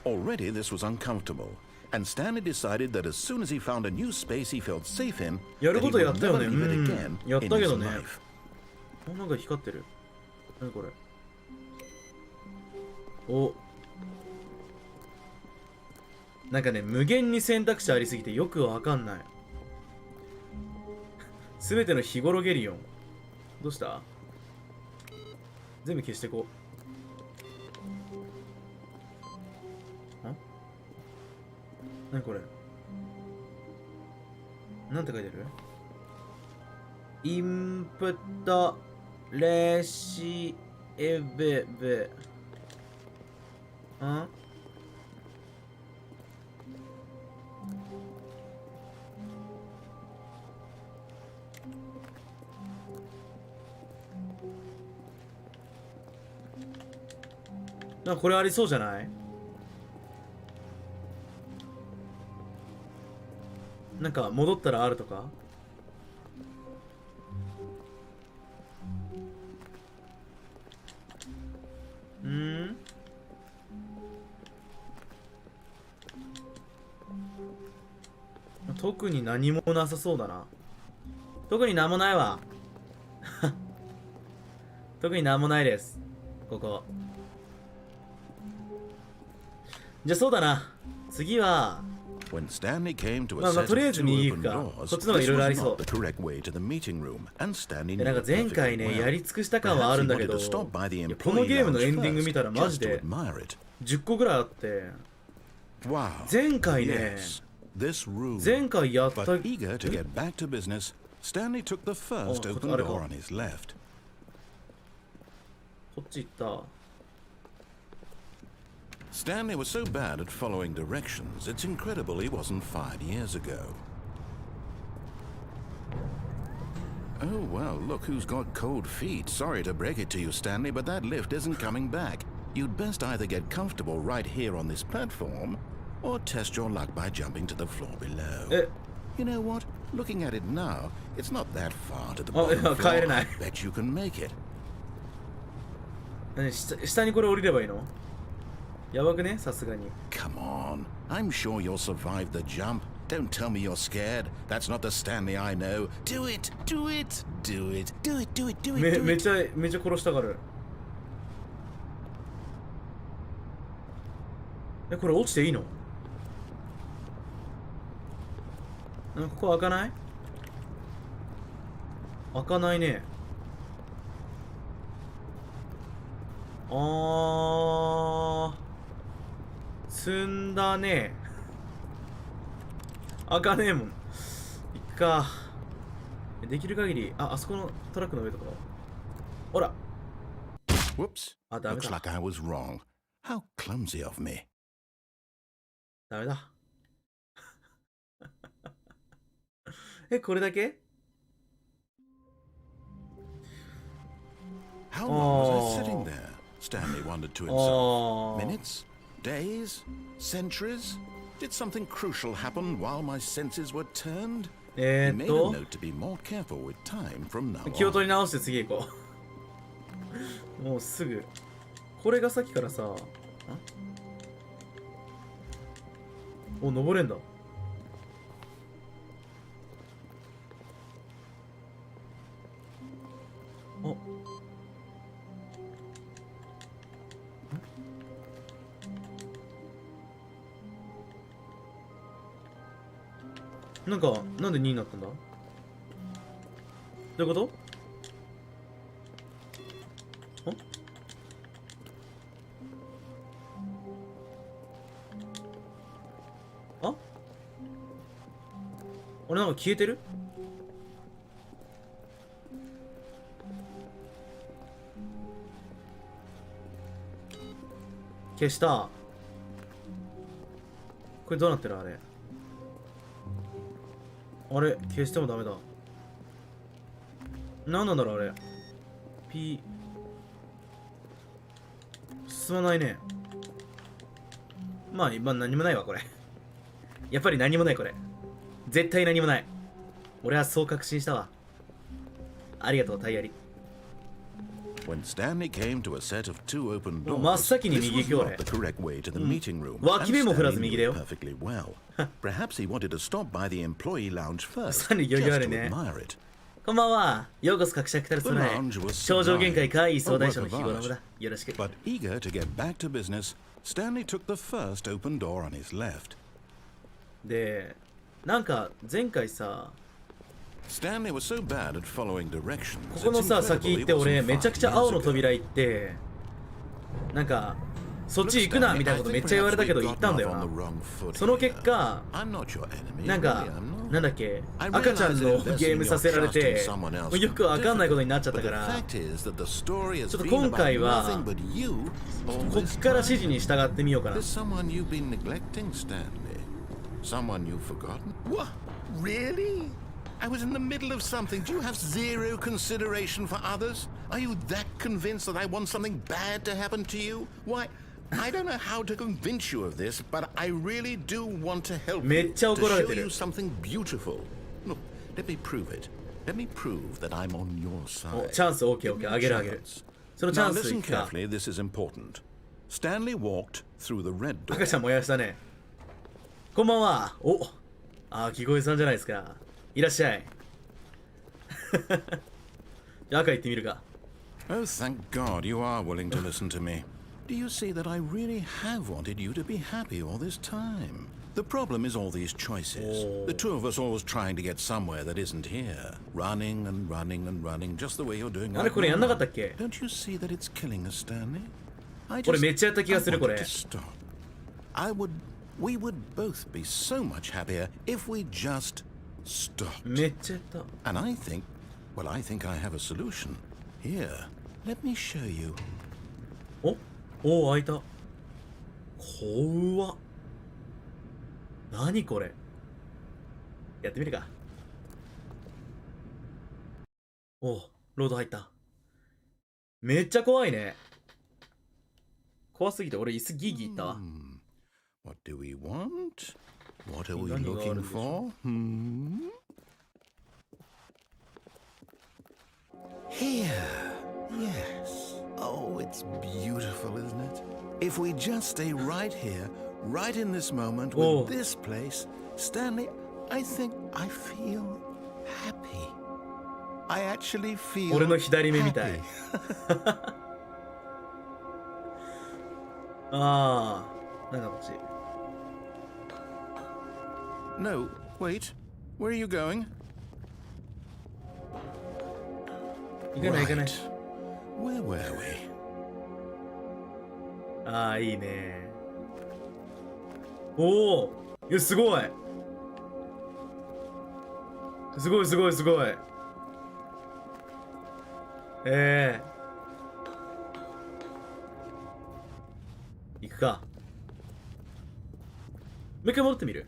[SPEAKER 2] Already, this was uncomfortable, and Stanley decided that as soon as he found a new space he felt safe in,
[SPEAKER 1] やる
[SPEAKER 2] that
[SPEAKER 1] こ
[SPEAKER 2] he
[SPEAKER 1] とや
[SPEAKER 2] would
[SPEAKER 1] ったよ
[SPEAKER 2] never
[SPEAKER 1] ね。
[SPEAKER 2] leave it again
[SPEAKER 1] やっ
[SPEAKER 2] in
[SPEAKER 1] たけ
[SPEAKER 2] his
[SPEAKER 1] どね。
[SPEAKER 2] life.
[SPEAKER 1] あ、なんか光ってる。何これ。お。なんかね、無限に選択肢ありすぎてよくわかんない。すべての日頃ゲリオン。どうした？全部消してこう。ん？何これ？なんて書いてる？インプットレシエベベ。ん？なんかこれありそうじゃない？なんか戻ったらあるとか？特に何もなさそうだな。特に何もないわ。特に何もないです。ここ。じゃあそうだな。次は。
[SPEAKER 2] When Stanley came to
[SPEAKER 1] まあ、
[SPEAKER 2] a set
[SPEAKER 1] とりあえ
[SPEAKER 2] of
[SPEAKER 1] ず
[SPEAKER 2] two
[SPEAKER 1] 右行
[SPEAKER 2] open
[SPEAKER 1] くか。
[SPEAKER 2] doors,
[SPEAKER 1] そっちの方がい
[SPEAKER 2] this
[SPEAKER 1] ろいろあ
[SPEAKER 2] was
[SPEAKER 1] りそう
[SPEAKER 2] not。the correct way to the meeting room, and Stanley
[SPEAKER 1] なん
[SPEAKER 2] knew
[SPEAKER 1] か
[SPEAKER 2] it
[SPEAKER 1] 前
[SPEAKER 2] perfectly
[SPEAKER 1] 回ね、や
[SPEAKER 2] well.
[SPEAKER 1] り尽くした感はあるんだけど、
[SPEAKER 2] Perhaps he wanted to stop by the
[SPEAKER 1] いやこの
[SPEAKER 2] employee
[SPEAKER 1] ゲームの
[SPEAKER 2] lounge
[SPEAKER 1] エンディング見たら
[SPEAKER 2] first,
[SPEAKER 1] マジ
[SPEAKER 2] just to
[SPEAKER 1] で
[SPEAKER 2] admire it.
[SPEAKER 1] 10個ぐらいあって、
[SPEAKER 2] Wow.
[SPEAKER 1] 前回ね、
[SPEAKER 2] Yes, this room.
[SPEAKER 1] 前回やった。
[SPEAKER 2] But eager to get back to business, Stanley took the first
[SPEAKER 1] Oh,
[SPEAKER 2] open
[SPEAKER 1] あれか。
[SPEAKER 2] door on his left.
[SPEAKER 1] こっち行った。
[SPEAKER 2] Stanley was so bad at following directions, it's incredible he wasn't fired years ago. Oh, well, look who's got cold feet. Sorry to break it to you, Stanley, but that lift isn't coming back. You'd best either get comfortable right here on this platform, or test your luck by jumping to the floor below. You know what? Looking at it now, it's not that far to the bottom floor. I bet you can make it.
[SPEAKER 1] 下にこれ降りればいいの？やばくね？さすがに。
[SPEAKER 2] Come on. I'm sure you'll survive the jump. Don't tell me you're scared. That's not the Stanley I know. Do it! Do it! Do it! Do it! Do it! Do it! Do
[SPEAKER 1] め
[SPEAKER 2] it!
[SPEAKER 1] ちゃ殺したがる。これ落ちていいの？ここ開かない？開かないね。積んだね。開かねえもん。いっか。できる限り、あそこのトラックの上とか。ほら。
[SPEAKER 2] Whoops.
[SPEAKER 1] ダメ
[SPEAKER 2] Looks
[SPEAKER 1] だ。
[SPEAKER 2] like I was wrong. How clumsy of me.
[SPEAKER 1] ダメだ。これだけ？
[SPEAKER 2] How long was I sitting there? Stanley wondered to himself. Minutes? Days? Centuries? Did something crucial happen while my senses were turned? He made a note to be more careful with time from now
[SPEAKER 1] 気を
[SPEAKER 2] on.
[SPEAKER 1] 取り直して次行こう。もうすぐ。これがさっきからさ。お、登れんだ。あ。なんか、なんで2になったんだ？どういうこと？あ？俺なんか消えてる？消した。これどうなってる？あれ消してもダメだ。何なんだろうあれ。進まないね。まあ今何もないわこれ。やっぱり何もないこれ。絶対何もない。俺はそう確信したわ。ありがとうタイヤリ。
[SPEAKER 2] When Stanley came to a set of two open
[SPEAKER 1] 真っ
[SPEAKER 2] doors,
[SPEAKER 1] 先に
[SPEAKER 2] this
[SPEAKER 1] 右
[SPEAKER 2] was
[SPEAKER 1] 行くよ
[SPEAKER 2] not
[SPEAKER 1] 俺。
[SPEAKER 2] the correct way to the meeting room,
[SPEAKER 1] 脇目も振らず
[SPEAKER 2] Stanley
[SPEAKER 1] 右だ
[SPEAKER 2] knew
[SPEAKER 1] よ。
[SPEAKER 2] it perfectly well. Perhaps he wanted to stop by the employee lounge first,
[SPEAKER 1] スタンリー余裕あ
[SPEAKER 2] just
[SPEAKER 1] る
[SPEAKER 2] to
[SPEAKER 1] ね。
[SPEAKER 2] admire it.
[SPEAKER 1] こんばんは。ようこそ各社来たる
[SPEAKER 2] The
[SPEAKER 1] そらへ。
[SPEAKER 2] lounge was
[SPEAKER 1] 超常限界
[SPEAKER 2] sublime,
[SPEAKER 1] 怪異総
[SPEAKER 2] a
[SPEAKER 1] 大
[SPEAKER 2] work
[SPEAKER 1] 将の
[SPEAKER 2] of
[SPEAKER 1] 日頃
[SPEAKER 2] art.
[SPEAKER 1] だ。よろしく。
[SPEAKER 2] But eager to get back to business, Stanley took the first open door on his left.
[SPEAKER 1] で、なんか前回さ、
[SPEAKER 2] Stanley was so bad at following directions.
[SPEAKER 1] ここの
[SPEAKER 2] it's
[SPEAKER 1] さ
[SPEAKER 2] incredible
[SPEAKER 1] 先行
[SPEAKER 2] he
[SPEAKER 1] って俺
[SPEAKER 2] wasn't
[SPEAKER 1] めちゃくちゃ
[SPEAKER 2] 5
[SPEAKER 1] 青の
[SPEAKER 2] years ago.
[SPEAKER 1] 扉行ってなんかそっち行くなみたいなことめっちゃ言われたけど行ったんだよな。その結果なんかなんだっけ赤ちゃんのゲームさせられてよくわかんないことになっちゃったからちょっと今回はこっから指示に従ってみようかな。
[SPEAKER 2] Someone you've forgotten? What? Really? I was in the middle of something. Do you have zero consideration for others? Are you that convinced that I want something bad to happen to you? Why, I don't know how to convince you of this, but I really do want to help you, to show you something beautiful. Look, let me prove it. Let me prove that I'm on your side.
[SPEAKER 1] チャンス OK あげるあげる。そのチャ
[SPEAKER 2] Now
[SPEAKER 1] ンス
[SPEAKER 2] listen
[SPEAKER 1] いくか。
[SPEAKER 2] carefully, this is important. Stanley walked through the red door.
[SPEAKER 1] 赤ちゃん燃やしたね。こんばんは。お、木越さんじゃないですか。いらっしゃい。じゃあ赤行ってみるか。
[SPEAKER 2] Oh, thank God you are willing to listen to me. Do you see that I really have wanted you to be happy all this time? The problem is all these choices. The two of us always trying to get somewhere that isn't here. Running and running and running, just the way you're doing
[SPEAKER 1] あれ
[SPEAKER 2] right
[SPEAKER 1] これやんなか
[SPEAKER 2] now.
[SPEAKER 1] ったっけ？
[SPEAKER 2] Don't you see that it's killing us, Stanley? I
[SPEAKER 1] これ
[SPEAKER 2] just
[SPEAKER 1] めっちゃやった気がするこ
[SPEAKER 2] I
[SPEAKER 1] れ。
[SPEAKER 2] wanted to stop. We would both be so much happier if we just stopped.
[SPEAKER 1] めっちゃやった。
[SPEAKER 2] And I think I have a solution. Here, let me show you.
[SPEAKER 1] お、開いた。怖っ。何これ。やってみるか。お、ロード入った。めっちゃ怖いね。怖すぎて俺椅子ギーギーいったわ。
[SPEAKER 2] What do we want? What are we looking for? Here. Yes. Oh, it's beautiful, isn't it? If we just stay right here, right in this moment, with this place, Stanley, I think I feel happy. I actually feel
[SPEAKER 1] 俺の左目みたい。ああ、なんかこっち。
[SPEAKER 2] No, wait. Where are you going?
[SPEAKER 1] 行かない行かない。
[SPEAKER 2] Where were we?
[SPEAKER 1] ああ、いいね。おお、いや、すごい。すごいすごいすごい。行くか。もう一回戻ってみる。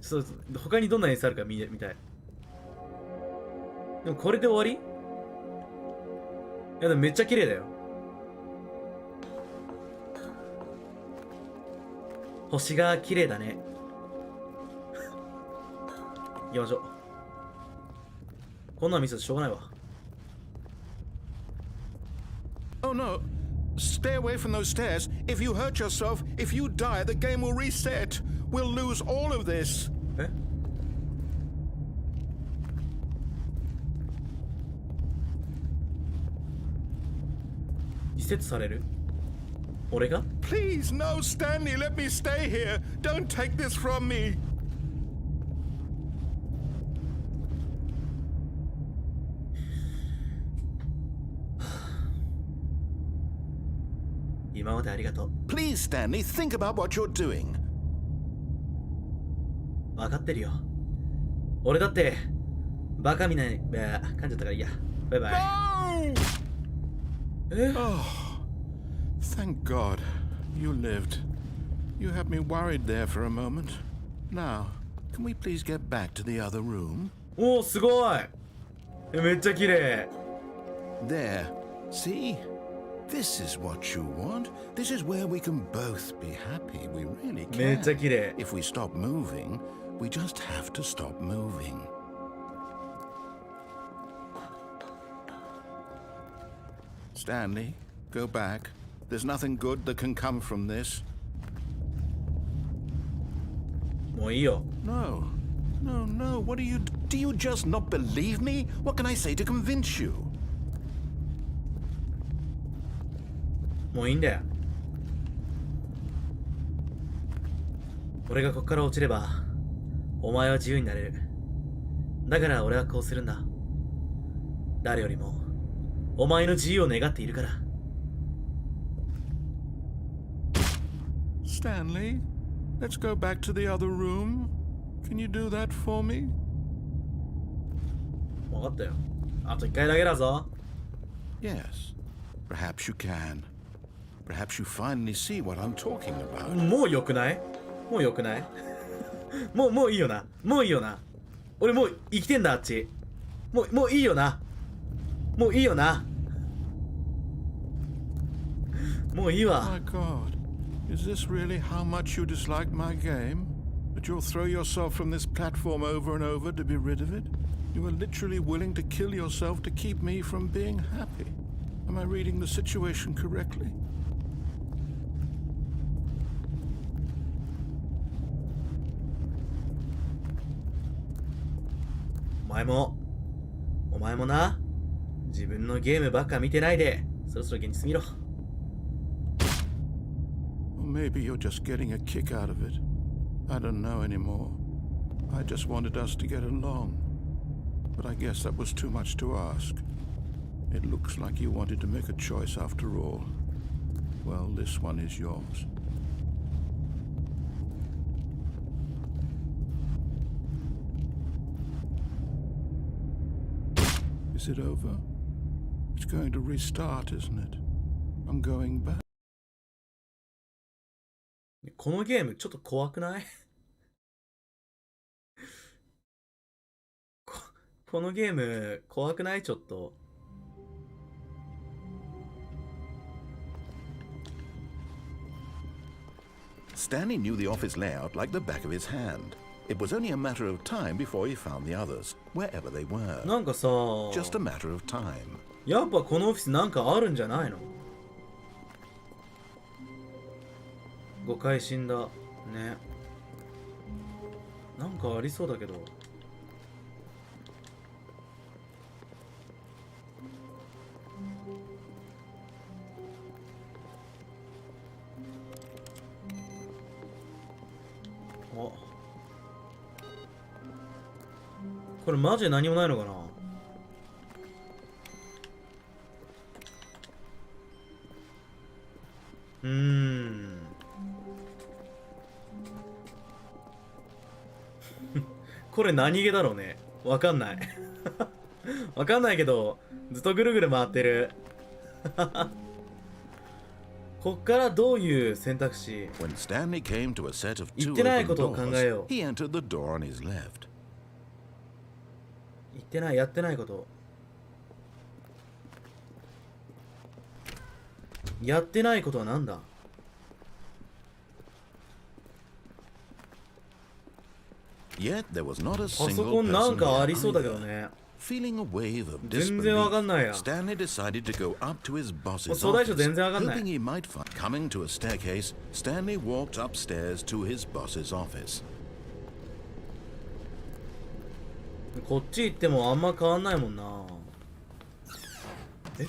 [SPEAKER 1] そう他にどんな演出あるか見たい。でもこれで終わり？いやでもめっちゃ綺麗だよ。星が綺麗だね。行きましょう。こんなん見せてしょうがないわ。
[SPEAKER 2] Oh no. Stay away from those stairs. If you hurt yourself, if you die, the game will reset. We'll lose all of this.
[SPEAKER 1] え？リセットされる？俺が？
[SPEAKER 2] Please, no, Stanley, let me stay here. Don't take this from me.
[SPEAKER 1] 今までありがとう。
[SPEAKER 2] Please, Stanley, think about what you're doing.
[SPEAKER 1] 分かってるよ。俺だってバカみない噛んじゃったからいいや。バイバイ。
[SPEAKER 2] Oh, thank God you lived. You had me worried there for a moment. Now, can we please get back to the other room?
[SPEAKER 1] おお、すごい。めっちゃ綺麗。
[SPEAKER 2] There. See? This is what you want. This is where we can both be happy. We really
[SPEAKER 1] めっ
[SPEAKER 2] can.
[SPEAKER 1] ちゃ綺麗。
[SPEAKER 2] If we stop moving, we just have to stop moving. Stanley, go back. There's nothing good that can come from this.
[SPEAKER 1] もういいよ。
[SPEAKER 2] No. No, no. What do you just not believe me? What can I say to convince you?
[SPEAKER 1] もういいんだよ。俺がこっから落ちればお前は自由になれる。だから俺はこうするんだ。誰よりもお前の自由を願っているから。
[SPEAKER 2] Stanley, let's go back to the other room. Can you do that for me?
[SPEAKER 1] 分かったよ。あと一回だけだぞ。
[SPEAKER 2] Yes. Perhaps you can. Perhaps you finally see what I'm talking about.
[SPEAKER 1] もうよくない？もうよくない？もういいよな。もういいよな。俺もう生きてんだあっち。もういいよな。もういいよな。もういいわ。
[SPEAKER 2] My God. Is this really how much you dislike my game? That you'll throw yourself from this platform over and over to be rid of it? You are literally willing to kill yourself to keep me from being happy. Am I reading the situation correctly?
[SPEAKER 1] お前もな、自分のゲームばっか見てないで、そろそろ現実見ろ。
[SPEAKER 2] Or maybe you're just getting a kick out of it. I don't know anymore. I just wanted us to get along. But I guess that was too much to ask. It looks like you wanted to make a choice after all. Well, this one is yours. Is it over? It's going to restart, isn't it? I'm going back.
[SPEAKER 1] このゲームちょっと怖くない？このゲーム怖くない？ちょっと。
[SPEAKER 2] Stanley knew the office layout like the back of his hand. It was only a matter of time before he found the others, wherever they were.
[SPEAKER 1] なんかさ、
[SPEAKER 2] Just a matter of time.
[SPEAKER 1] やっぱこのオフィスなんかあるんじゃないの？誤解死んだ。ね。なんかありそうだけど。あ。これマジで何もないのかな？これ何気だろうね。わかんない。わかんないけど、ずっとぐるぐる回ってる。こっからどういう選択肢？
[SPEAKER 2] When Stanley came to a set of
[SPEAKER 1] 言
[SPEAKER 2] two
[SPEAKER 1] ってない
[SPEAKER 2] open
[SPEAKER 1] ことを考えよ
[SPEAKER 2] doors,
[SPEAKER 1] う。
[SPEAKER 2] he entered the door on his left.
[SPEAKER 1] 言ってない、やってないこと。やってないことはなんだ？
[SPEAKER 2] Yet there was not a
[SPEAKER 1] パソ
[SPEAKER 2] single
[SPEAKER 1] コンなん
[SPEAKER 2] person
[SPEAKER 1] かあ
[SPEAKER 2] there
[SPEAKER 1] りそうだけど
[SPEAKER 2] either.
[SPEAKER 1] ね。
[SPEAKER 2] Feeling a wave of
[SPEAKER 1] 全然わか
[SPEAKER 2] disbelief,
[SPEAKER 1] んないや。
[SPEAKER 2] Stanley decided to go up to his boss's
[SPEAKER 1] 総大将
[SPEAKER 2] office,
[SPEAKER 1] 全然わかんない。
[SPEAKER 2] hoping he might find. Coming to a staircase, Stanley walked upstairs to his boss's office.
[SPEAKER 1] こっち行ってもあんま変わんないもんな。え？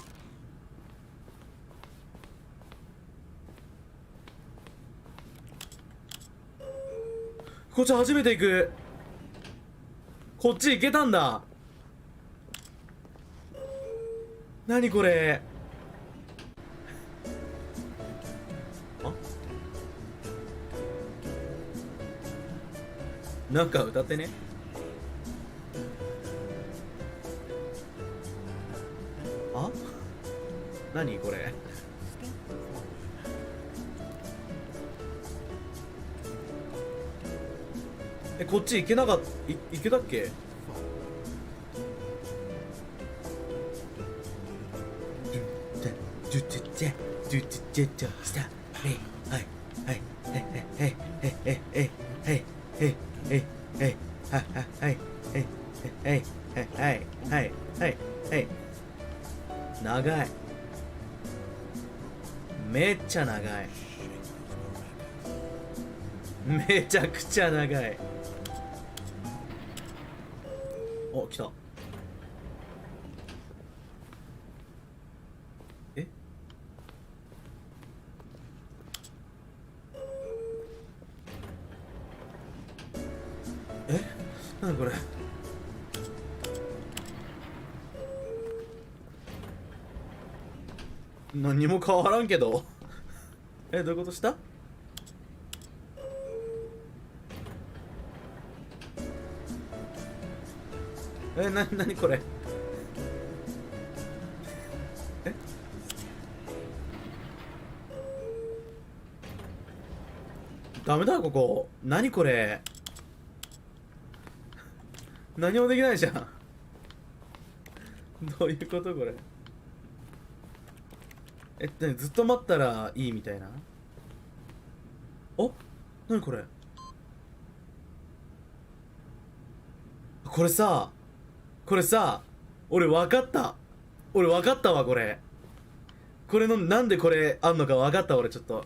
[SPEAKER 1] こっち初めて行く。こっち行けたんだ。何これ。なんか歌ってね。あ、何これ。こっち行けなかった、行けたっけ。長い。めっちゃ長い。めちゃくちゃ長い。お、来た。え、なにこれ。何も変わらんけど。どういうことした。なにこれ。ダメだここ。何これ。何もできないじゃん。どういうことこれ。ずっと待ったらいいみたいな。お、何これ。これさ、俺分かった。俺分かったわ、これ。これの、なんでこれあんのか分かった、俺ちょっと。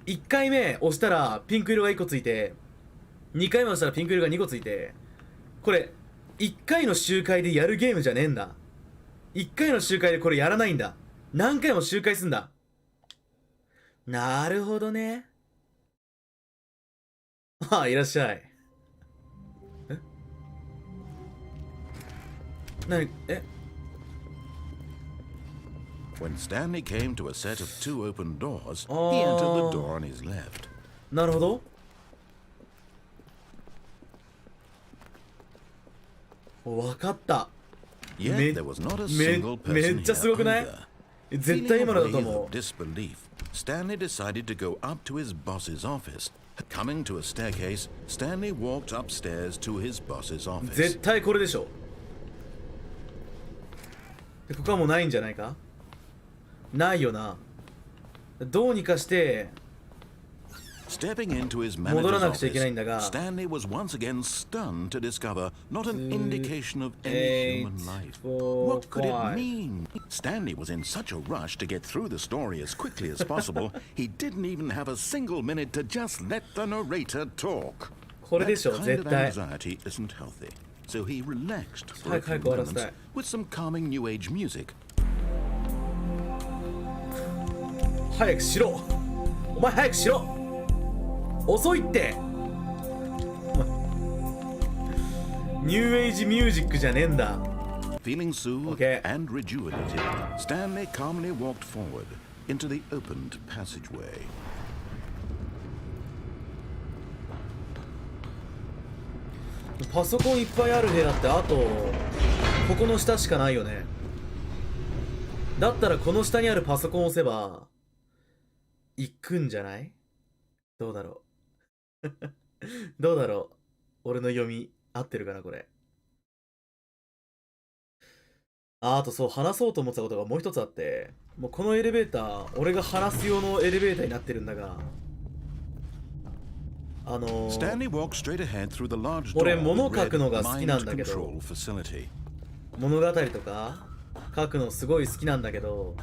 [SPEAKER 1] 1回目押したらピンク色が1個ついて、2回目押したらピンク色が2個ついて、これ、1回の周回でやるゲームじゃねえんだ。1回の周回でこれやらないんだ。何回も周回すんだ。なるほどね。ああ、いらっしゃい。
[SPEAKER 2] When Stanley came to a set of 2 open doors, he entered the door on his left.
[SPEAKER 1] なるほど。わかった。
[SPEAKER 2] Yet there was not a single person
[SPEAKER 1] めっちゃすごくない？絶対今のだと思う。
[SPEAKER 2] Disbelief, Stanley decided to go up to his boss's office. Coming to a staircase, Stanley walked upstairs to his boss's office.
[SPEAKER 1] 絶対これでしょ。ここはもうないんじゃないか？ないよな。どうにかして
[SPEAKER 2] Stepping into his
[SPEAKER 1] 戻ら
[SPEAKER 2] manager's
[SPEAKER 1] なくちゃいけないん
[SPEAKER 2] office,
[SPEAKER 1] だが、
[SPEAKER 2] Stanley was once again stunned to discover not an indication of any human life. What could it mean? Stanley was in such a rush to get through the story as quickly as possible, he didn't even have a single minute to just let the narrator talk.
[SPEAKER 1] これでしょ、
[SPEAKER 2] That kind
[SPEAKER 1] 絶
[SPEAKER 2] of
[SPEAKER 1] 対。
[SPEAKER 2] anxiety isn't healthy, so he relaxed for
[SPEAKER 1] 早
[SPEAKER 2] a
[SPEAKER 1] く
[SPEAKER 2] few
[SPEAKER 1] 早く終わらせた
[SPEAKER 2] moments
[SPEAKER 1] い。
[SPEAKER 2] with some calming new age music.
[SPEAKER 1] 早くしろ。お前早くしろ。遅いって。ニューエイジミュージックじゃねえんだ。
[SPEAKER 2] Feeling soothed
[SPEAKER 1] Okay.
[SPEAKER 2] and rejuvenated, Stanley calmly walked forward into the opened passageway.
[SPEAKER 1] パソコンいっぱいある部屋ってあとここの下しかないよね。だったらこの下にあるパソコンを押せば行くんじゃない？どうだろうどうだろう。俺の読み合ってるかなこれ。あとそう、話そうと思ってたことがもう一つあって、もうこのエレベーター俺が話す用のエレベーターになってるんだが、
[SPEAKER 2] Stanley walked straight ahead through the large door
[SPEAKER 1] 俺
[SPEAKER 2] with
[SPEAKER 1] 物書
[SPEAKER 2] red
[SPEAKER 1] くのが好きな
[SPEAKER 2] mind
[SPEAKER 1] んだけど、
[SPEAKER 2] control facility.
[SPEAKER 1] 物語とか書くのすごい好きなんだけど、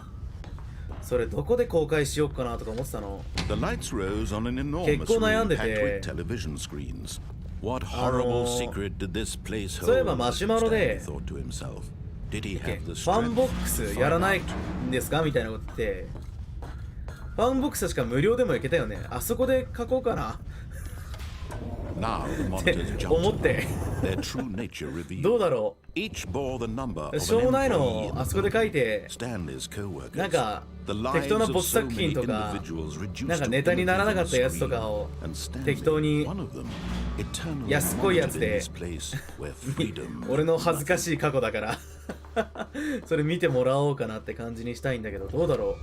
[SPEAKER 1] それどこで公開しようかなとか思ってたの。
[SPEAKER 2] The lights rose on an enormous
[SPEAKER 1] 結構悩ん
[SPEAKER 2] room
[SPEAKER 1] で
[SPEAKER 2] packed
[SPEAKER 1] て、
[SPEAKER 2] with television screens. What horrible secret did this place
[SPEAKER 1] そういえ
[SPEAKER 2] hold?
[SPEAKER 1] ばマシュマロ
[SPEAKER 2] Stanley
[SPEAKER 1] で
[SPEAKER 2] thought to himself. Did he have the
[SPEAKER 1] ファンボ
[SPEAKER 2] strength
[SPEAKER 1] ック
[SPEAKER 2] to
[SPEAKER 1] ス
[SPEAKER 2] find
[SPEAKER 1] やらない
[SPEAKER 2] out?
[SPEAKER 1] んですかみたいなこと言って、ファンボックスしか無料でもいけたよね。あそこで書こうかな。
[SPEAKER 2] Now the monitors
[SPEAKER 1] って
[SPEAKER 2] jumped
[SPEAKER 1] 思って
[SPEAKER 2] their true nature
[SPEAKER 1] どう
[SPEAKER 2] revealed.
[SPEAKER 1] だろ
[SPEAKER 2] Each bore the number
[SPEAKER 1] う
[SPEAKER 2] of
[SPEAKER 1] しょう
[SPEAKER 2] an
[SPEAKER 1] もない
[SPEAKER 2] employee
[SPEAKER 1] の
[SPEAKER 2] in
[SPEAKER 1] あそこで書いて
[SPEAKER 2] Stanley's co-workers.
[SPEAKER 1] なんか
[SPEAKER 2] The
[SPEAKER 1] 適当な
[SPEAKER 2] lives
[SPEAKER 1] ボ
[SPEAKER 2] of
[SPEAKER 1] ツ
[SPEAKER 2] so
[SPEAKER 1] 作
[SPEAKER 2] many
[SPEAKER 1] 品とか
[SPEAKER 2] individuals reduced
[SPEAKER 1] なんか
[SPEAKER 2] to
[SPEAKER 1] ネタにならなかったやつと
[SPEAKER 2] images
[SPEAKER 1] かを
[SPEAKER 2] on the screen,
[SPEAKER 1] 適当
[SPEAKER 2] and
[SPEAKER 1] に
[SPEAKER 2] one of them eternally
[SPEAKER 1] 安っこいやつ
[SPEAKER 2] monitored in
[SPEAKER 1] で
[SPEAKER 2] this place where freedom
[SPEAKER 1] 俺の恥ずかしい過去だからそれ見てもらおうかなって感じにしたいんだけど、どうだろ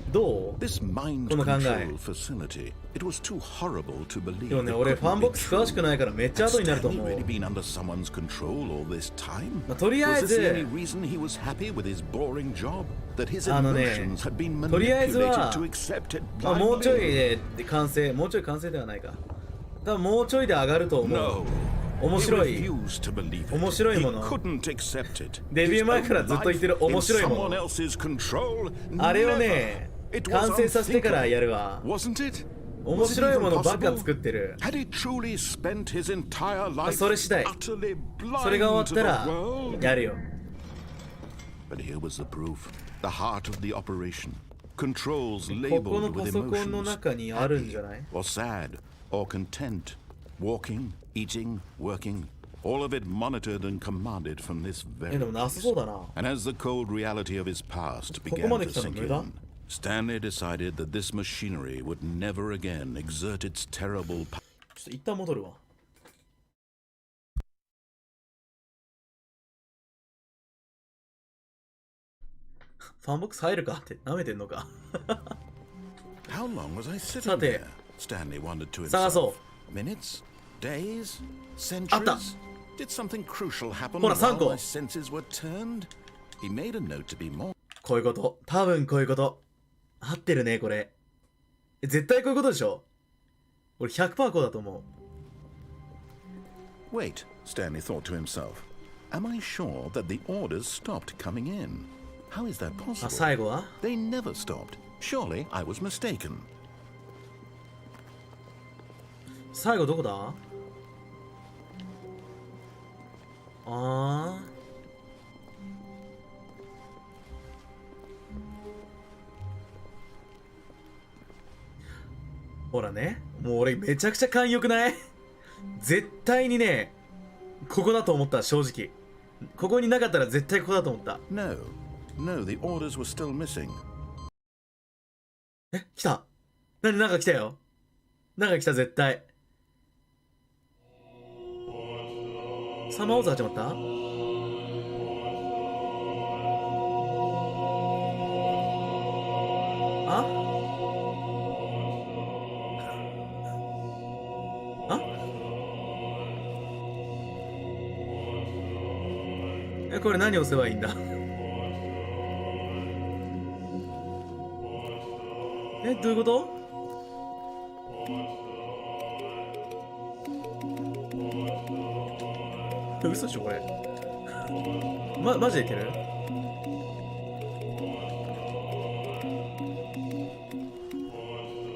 [SPEAKER 1] う。どう
[SPEAKER 2] This mind
[SPEAKER 1] この考え
[SPEAKER 2] control facility, it was too horrible to believe.
[SPEAKER 1] でもね、
[SPEAKER 2] it
[SPEAKER 1] 俺
[SPEAKER 2] couldn't
[SPEAKER 1] ファンボックス
[SPEAKER 2] be
[SPEAKER 1] 詳しくないからめっちゃ
[SPEAKER 2] true.
[SPEAKER 1] 後になると
[SPEAKER 2] Had
[SPEAKER 1] 思う。
[SPEAKER 2] Stanley really been under someone's control all this time?
[SPEAKER 1] まあ、とりあえ
[SPEAKER 2] Was this the only
[SPEAKER 1] ず
[SPEAKER 2] reason he was happy with his boring job? That his
[SPEAKER 1] あのね、
[SPEAKER 2] emotions had been
[SPEAKER 1] とりあえず
[SPEAKER 2] manipulated
[SPEAKER 1] は
[SPEAKER 2] to accept it
[SPEAKER 1] まあ、もうちょい
[SPEAKER 2] blindly?
[SPEAKER 1] で完成、もうちょい完成ではないか。多分もうちょいで上がると思う。
[SPEAKER 2] No.
[SPEAKER 1] 面
[SPEAKER 2] He
[SPEAKER 1] 白い
[SPEAKER 2] refused to believe it.
[SPEAKER 1] 面白いもの。
[SPEAKER 2] He couldn't accept it.
[SPEAKER 1] デビュー前からずっと言ってる面白いも
[SPEAKER 2] In someone
[SPEAKER 1] の。
[SPEAKER 2] else's control?
[SPEAKER 1] あれを
[SPEAKER 2] Never.
[SPEAKER 1] ね、
[SPEAKER 2] It was
[SPEAKER 1] 完成させてからやる
[SPEAKER 2] unthinkable.
[SPEAKER 1] わ。
[SPEAKER 2] Wasn't it?
[SPEAKER 1] 面
[SPEAKER 2] Was it
[SPEAKER 1] 白い
[SPEAKER 2] even
[SPEAKER 1] ものばっか
[SPEAKER 2] possible?
[SPEAKER 1] 作ってる。
[SPEAKER 2] Had he truly spent his entire life
[SPEAKER 1] それ次第。
[SPEAKER 2] utterly
[SPEAKER 1] それが
[SPEAKER 2] blind
[SPEAKER 1] 終
[SPEAKER 2] to
[SPEAKER 1] わった
[SPEAKER 2] the
[SPEAKER 1] ら
[SPEAKER 2] world?
[SPEAKER 1] やるよ。
[SPEAKER 2] But here was the proof. The heart of the operation. Controls
[SPEAKER 1] ここの
[SPEAKER 2] labeled
[SPEAKER 1] パ
[SPEAKER 2] with
[SPEAKER 1] ソコンの
[SPEAKER 2] emotions.
[SPEAKER 1] 中にあるんじゃない
[SPEAKER 2] Or sad. Or content. Walking, eating, working. All of it monitored and commanded from this
[SPEAKER 1] で
[SPEAKER 2] very
[SPEAKER 1] もなさ
[SPEAKER 2] place.
[SPEAKER 1] そうだな。
[SPEAKER 2] And as the cold reality of his past
[SPEAKER 1] ここ
[SPEAKER 2] began
[SPEAKER 1] まで
[SPEAKER 2] to
[SPEAKER 1] 来たの
[SPEAKER 2] sink
[SPEAKER 1] 無駄
[SPEAKER 2] in, Stanley decided that this machinery would never again exert its terrible power.
[SPEAKER 1] ちょっと一旦戻るわ。ファンボックス入るかって舐めてんのか。
[SPEAKER 2] How long was I sitting
[SPEAKER 1] さて、
[SPEAKER 2] there? Stanley wondered to
[SPEAKER 1] 探そ
[SPEAKER 2] himself. Minutes? Days?
[SPEAKER 1] あった
[SPEAKER 2] Centuries? Did something crucial happen
[SPEAKER 1] ほら、
[SPEAKER 2] while
[SPEAKER 1] 3個。
[SPEAKER 2] my senses were turned? He made a note to be more.
[SPEAKER 1] こういうこと。多分こういうこと。合ってるね、これ。絶対こういうことでしょ。俺 100% こうだと思う。
[SPEAKER 2] Wait, Stanley thought to himself. Am I sure that the orders stopped coming in? How is that
[SPEAKER 1] あ、
[SPEAKER 2] possible?
[SPEAKER 1] 最後は
[SPEAKER 2] They never stopped. Surely I was mistaken.
[SPEAKER 1] 最後どこだあー。ほらね、もう俺めちゃくちゃ勘良くない絶対にね、ここだと思った、正直。ここになかったら絶対ここだと思った。
[SPEAKER 2] No, no, the orders were still missing.
[SPEAKER 1] え、来た。なんか来たよ。なんか来た、絶対。サマーウォーズ始まったあえ、これ何押せばいいんだえ、どういうこと嘘でしょこれマジで言ってる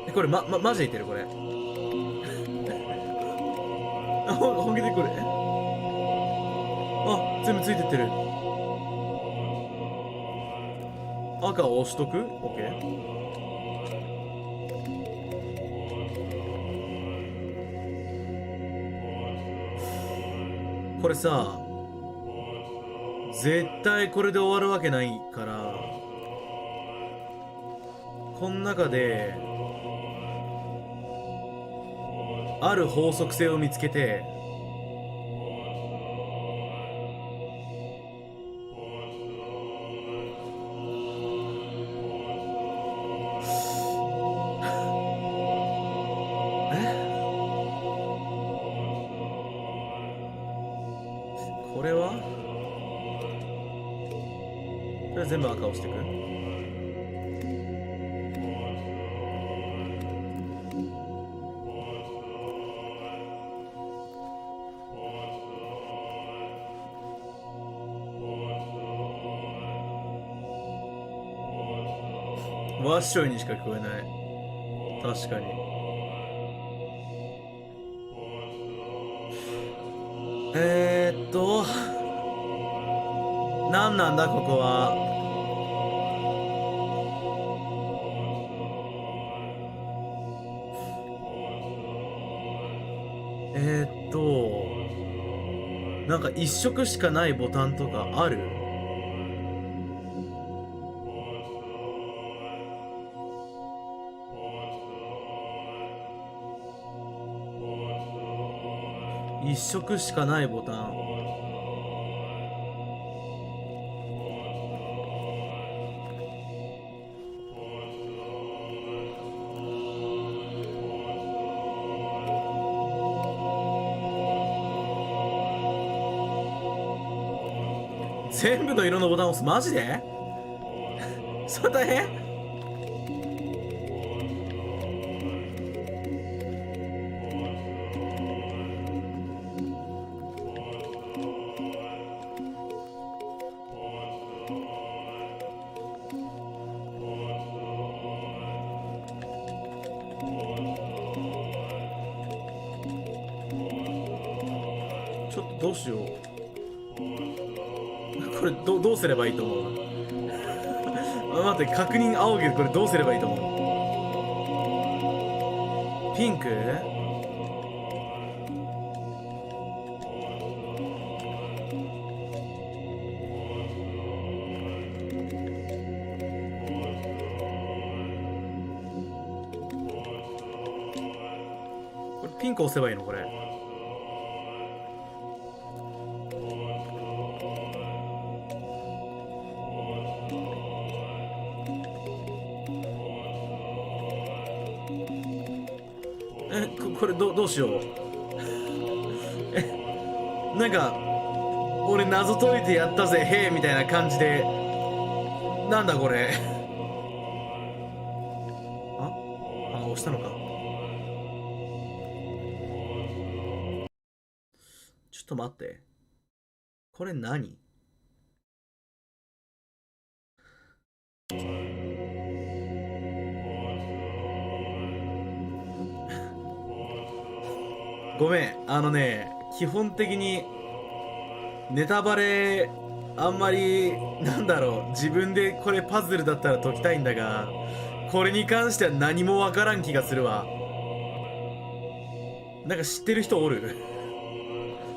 [SPEAKER 1] え、これマジで言ってるこれあ、本気でこれあ、全部ついてってる赤を押しとく ?OK これさ絶対これで終わるわけないからこの中である法則性を見つけてこれはこれ全部赤をしていくワッショイにしか聞こえない確かに何なんだここはなんか一色しかないボタンとかある？一色しかないボタン。全部の色のボタンを押す？マジで？それ大変？ちょっとどうしよう。これどうすればいいと思う？待って、確認青けどこれどうすればいいと思う？ピンク？これピンク押せばいいのこれ？これどうしよう。なんか俺謎解いてやったぜへえみたいな感じで、なんだこれ。押したのか。ちょっと待って、これ何？ごめん、基本的にネタバレあんまりなんだろう、自分でこれパズルだったら解きたいんだが、これに関しては何もわからん気がするわ。なんか知ってる人おる？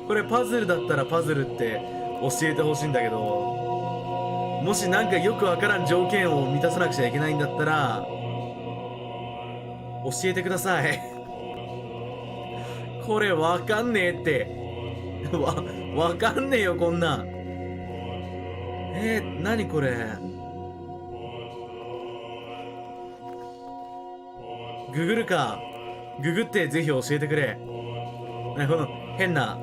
[SPEAKER 1] これパズルだったらパズルって教えてほしいんだけど、もしなんかよくわからん条件を満たさなくちゃいけないんだったら教えてください。これわかんねえって。わかんねえよこんなん。何これ？ググるか。ググってぜひ教えてくれ。この変な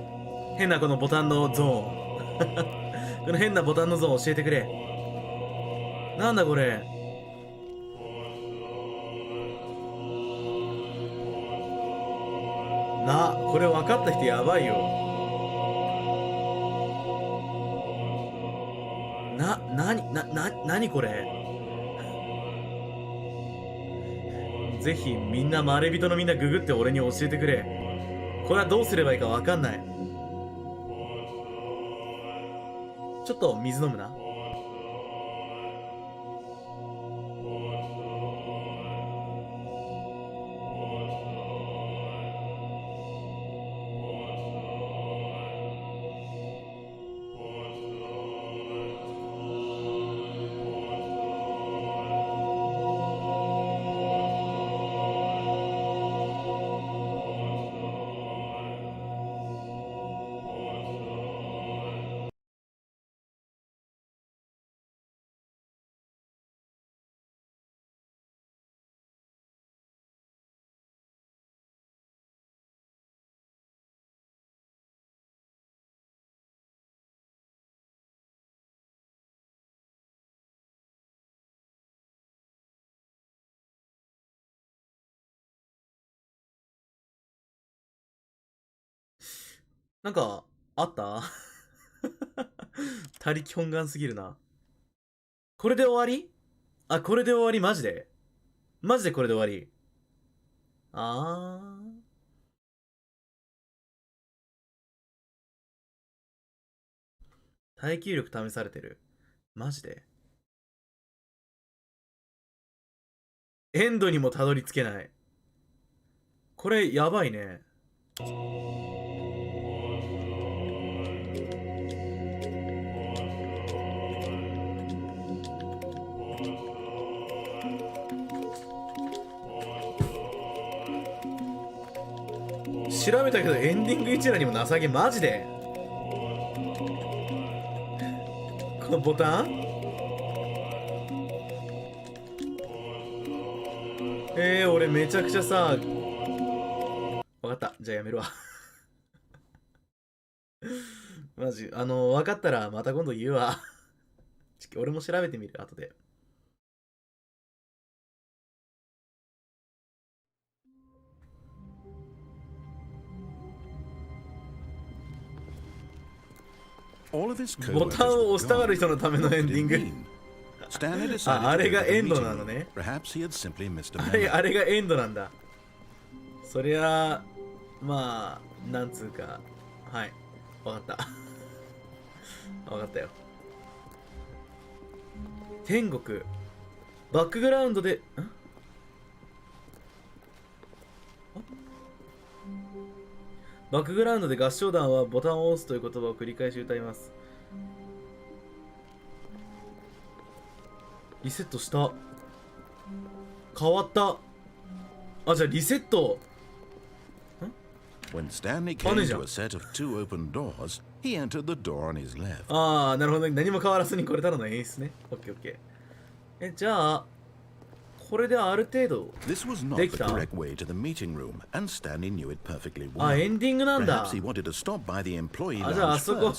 [SPEAKER 1] このボタンのゾーン。この変なボタンのゾーン教えてくれ。なんだこれ。これ分かった人やばいよ。何これ。ぜひみんな、まれびとのみんなググって俺に教えてくれ。これはどうすればいいか分かんない。ちょっと水飲むな。なんかあった？他力本願すぎるな。これで終わり？これで終わり？マジでこれで終わり？耐久力試されてる。マジでエンドにもたどり着けない。これやばいね。調べたけどエンディング一覧にも情けマジでこのボタン俺めちゃくちゃさ、わかった。じゃあやめるわ。マジ、わかったらまた今度言うわ。俺も調べてみる、後で。ボタンを押したがる人のためのエンディング。あ、あれがエンドなのね。あれがエンドなんだ。そりゃ、まあ、なんつうか。はい。わかった。わかったよ。天国。バックグラウンドで、バックグラウンドで合唱団はボタンを押すという言葉を繰り返し歌います。リセットした。変わった。あ、じゃあリセット。
[SPEAKER 2] When Stanley came to a set of two open doors, he entered the door on his left.
[SPEAKER 1] ああ、なるほど。何も変わらずにこれただの演出ね。オッケーオッケー。じゃあ、これである程度できた。あ、エンディングなんだ。あ、じゃああそこ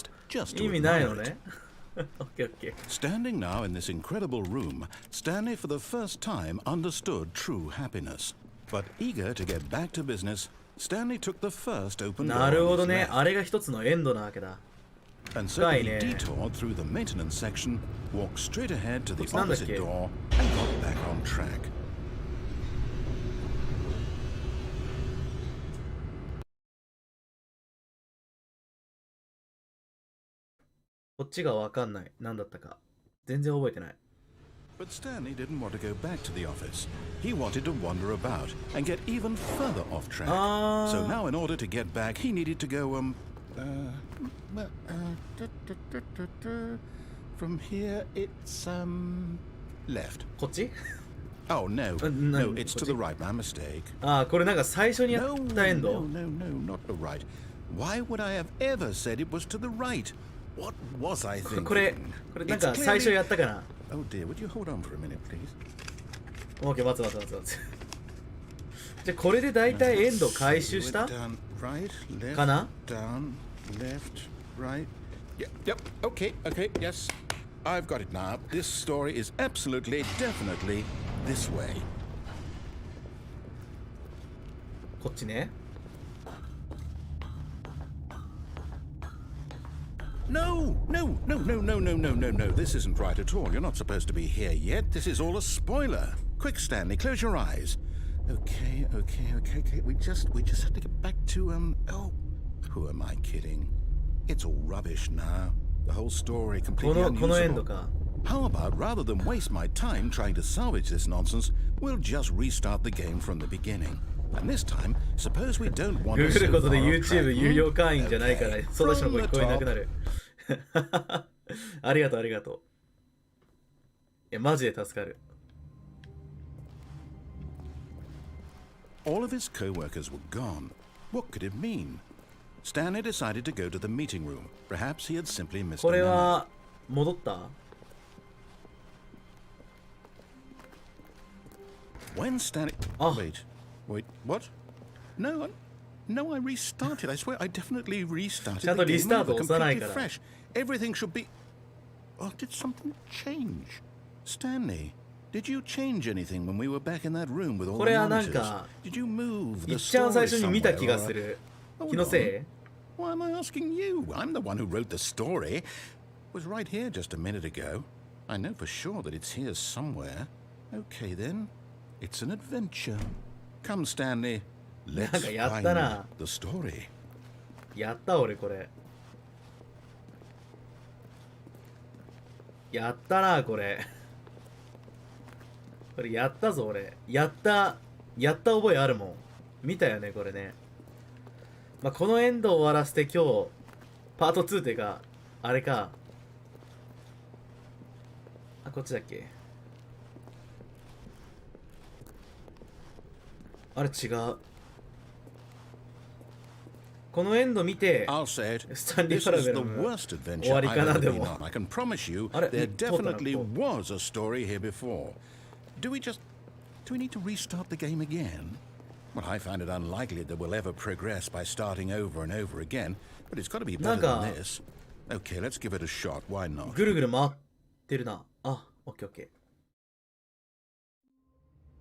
[SPEAKER 1] 意味ないのね。Okay, okay.
[SPEAKER 2] Standing now in this incredible room, Stanley for the first time understood true happiness. But eager to get back to business, Stanley took the first open door.
[SPEAKER 1] なるほどね。あれが一つのエンドなわけだ。
[SPEAKER 2] And so he detoured through the maintenance section, walked straight ahead to the opposite door, and got back on track.
[SPEAKER 1] こっちがわかんない。何だったか。全然覚えてない。
[SPEAKER 2] But Stanley didn't want to go back to the office. He wanted to wander about and get even further off track. So now in order to get back, he needed to go, from here it's, left.
[SPEAKER 1] こっち
[SPEAKER 2] Oh, no. No, it's to the right. My mistake.
[SPEAKER 1] ああ、これなんか最初にやったエンド
[SPEAKER 2] No, not the right. Why would I have ever said it was to the right?What was I thinking?
[SPEAKER 1] これなんか最初やったかな。
[SPEAKER 2] Oh dear, would you hold on for a minute, please?
[SPEAKER 1] OK、待つ。じゃあこれでだいたいエンド回収したかな
[SPEAKER 2] Down, left, right. Yep, okay, yes. I've got it now. This story is absolutely, definitely this way.
[SPEAKER 1] こっちね。
[SPEAKER 2] No. This isn't right at all. You're not supposed to be here yet. This is all a spoiler. Quick, Stanley, close your eyes. Okay. We just have to get back to, who am I kidding? It's all rubbish now. The whole story completely unusable. How about, rather than waste my time trying to salvage this nonsense, we'll just restart the game from the beginning.And this time, suppose we don't want to
[SPEAKER 1] ググることで YouTube 有料会員じゃないから、ソダシの声聞こえなくなる。ありがとう。いや、マジで助かる。
[SPEAKER 2] All of his co-workers were gone. What could it mean? Stanley decided to go to the meeting room. Perhaps he had simply missed
[SPEAKER 1] こ
[SPEAKER 2] a
[SPEAKER 1] れ
[SPEAKER 2] memo.
[SPEAKER 1] は戻った
[SPEAKER 2] When Stanley... Wait, what? No, I restarted. I swear, I definitely restarted.
[SPEAKER 1] ちゃんとリスタート押さないから。
[SPEAKER 2] Fresh. Everything should be... Oh, did something change? Stanley, did you change anything when we were back in that room with all
[SPEAKER 1] こ
[SPEAKER 2] the
[SPEAKER 1] れはなん
[SPEAKER 2] monitors?
[SPEAKER 1] か、
[SPEAKER 2] Did you move
[SPEAKER 1] い
[SPEAKER 2] the
[SPEAKER 1] っちゃん最
[SPEAKER 2] story
[SPEAKER 1] 初に見た気が
[SPEAKER 2] somewhere?
[SPEAKER 1] する。
[SPEAKER 2] Hold
[SPEAKER 1] 気のせい
[SPEAKER 2] Why am I asking you? I'm the one who wrote the story. It was right here just a minute ago. I know for sure that it's here somewhere. Okay then, it's an adventure. Come, Stanley. Let's
[SPEAKER 1] なんかやった
[SPEAKER 2] find
[SPEAKER 1] な。
[SPEAKER 2] the story.
[SPEAKER 1] やった俺これ。やったなこれ。これやったぞ俺。やった覚えあるもん。見たよねこれね。まあ、このエンドを終わらせて今日パート2っていうかあれか。あ、こっちだっけ。あれ違う。このエンド見て
[SPEAKER 2] I'll say it.
[SPEAKER 1] スタンリー・
[SPEAKER 2] This
[SPEAKER 1] パラ
[SPEAKER 2] was
[SPEAKER 1] ベ
[SPEAKER 2] the
[SPEAKER 1] ルの
[SPEAKER 2] worst
[SPEAKER 1] 終
[SPEAKER 2] adventure
[SPEAKER 1] わり
[SPEAKER 2] I've
[SPEAKER 1] かな
[SPEAKER 2] ever
[SPEAKER 1] で
[SPEAKER 2] been
[SPEAKER 1] も
[SPEAKER 2] on. I can promise you
[SPEAKER 1] あれ
[SPEAKER 2] there
[SPEAKER 1] 通ったな
[SPEAKER 2] definitely
[SPEAKER 1] こう
[SPEAKER 2] was a story here before. Do we need to restart the game again? Well, I find it unlikely that we'll ever progress by starting over and over again, but it's got to be better than this. Okay, let's give it a shot. Why not?
[SPEAKER 1] ぐるぐる回ってるな。あ、オッケーオッケ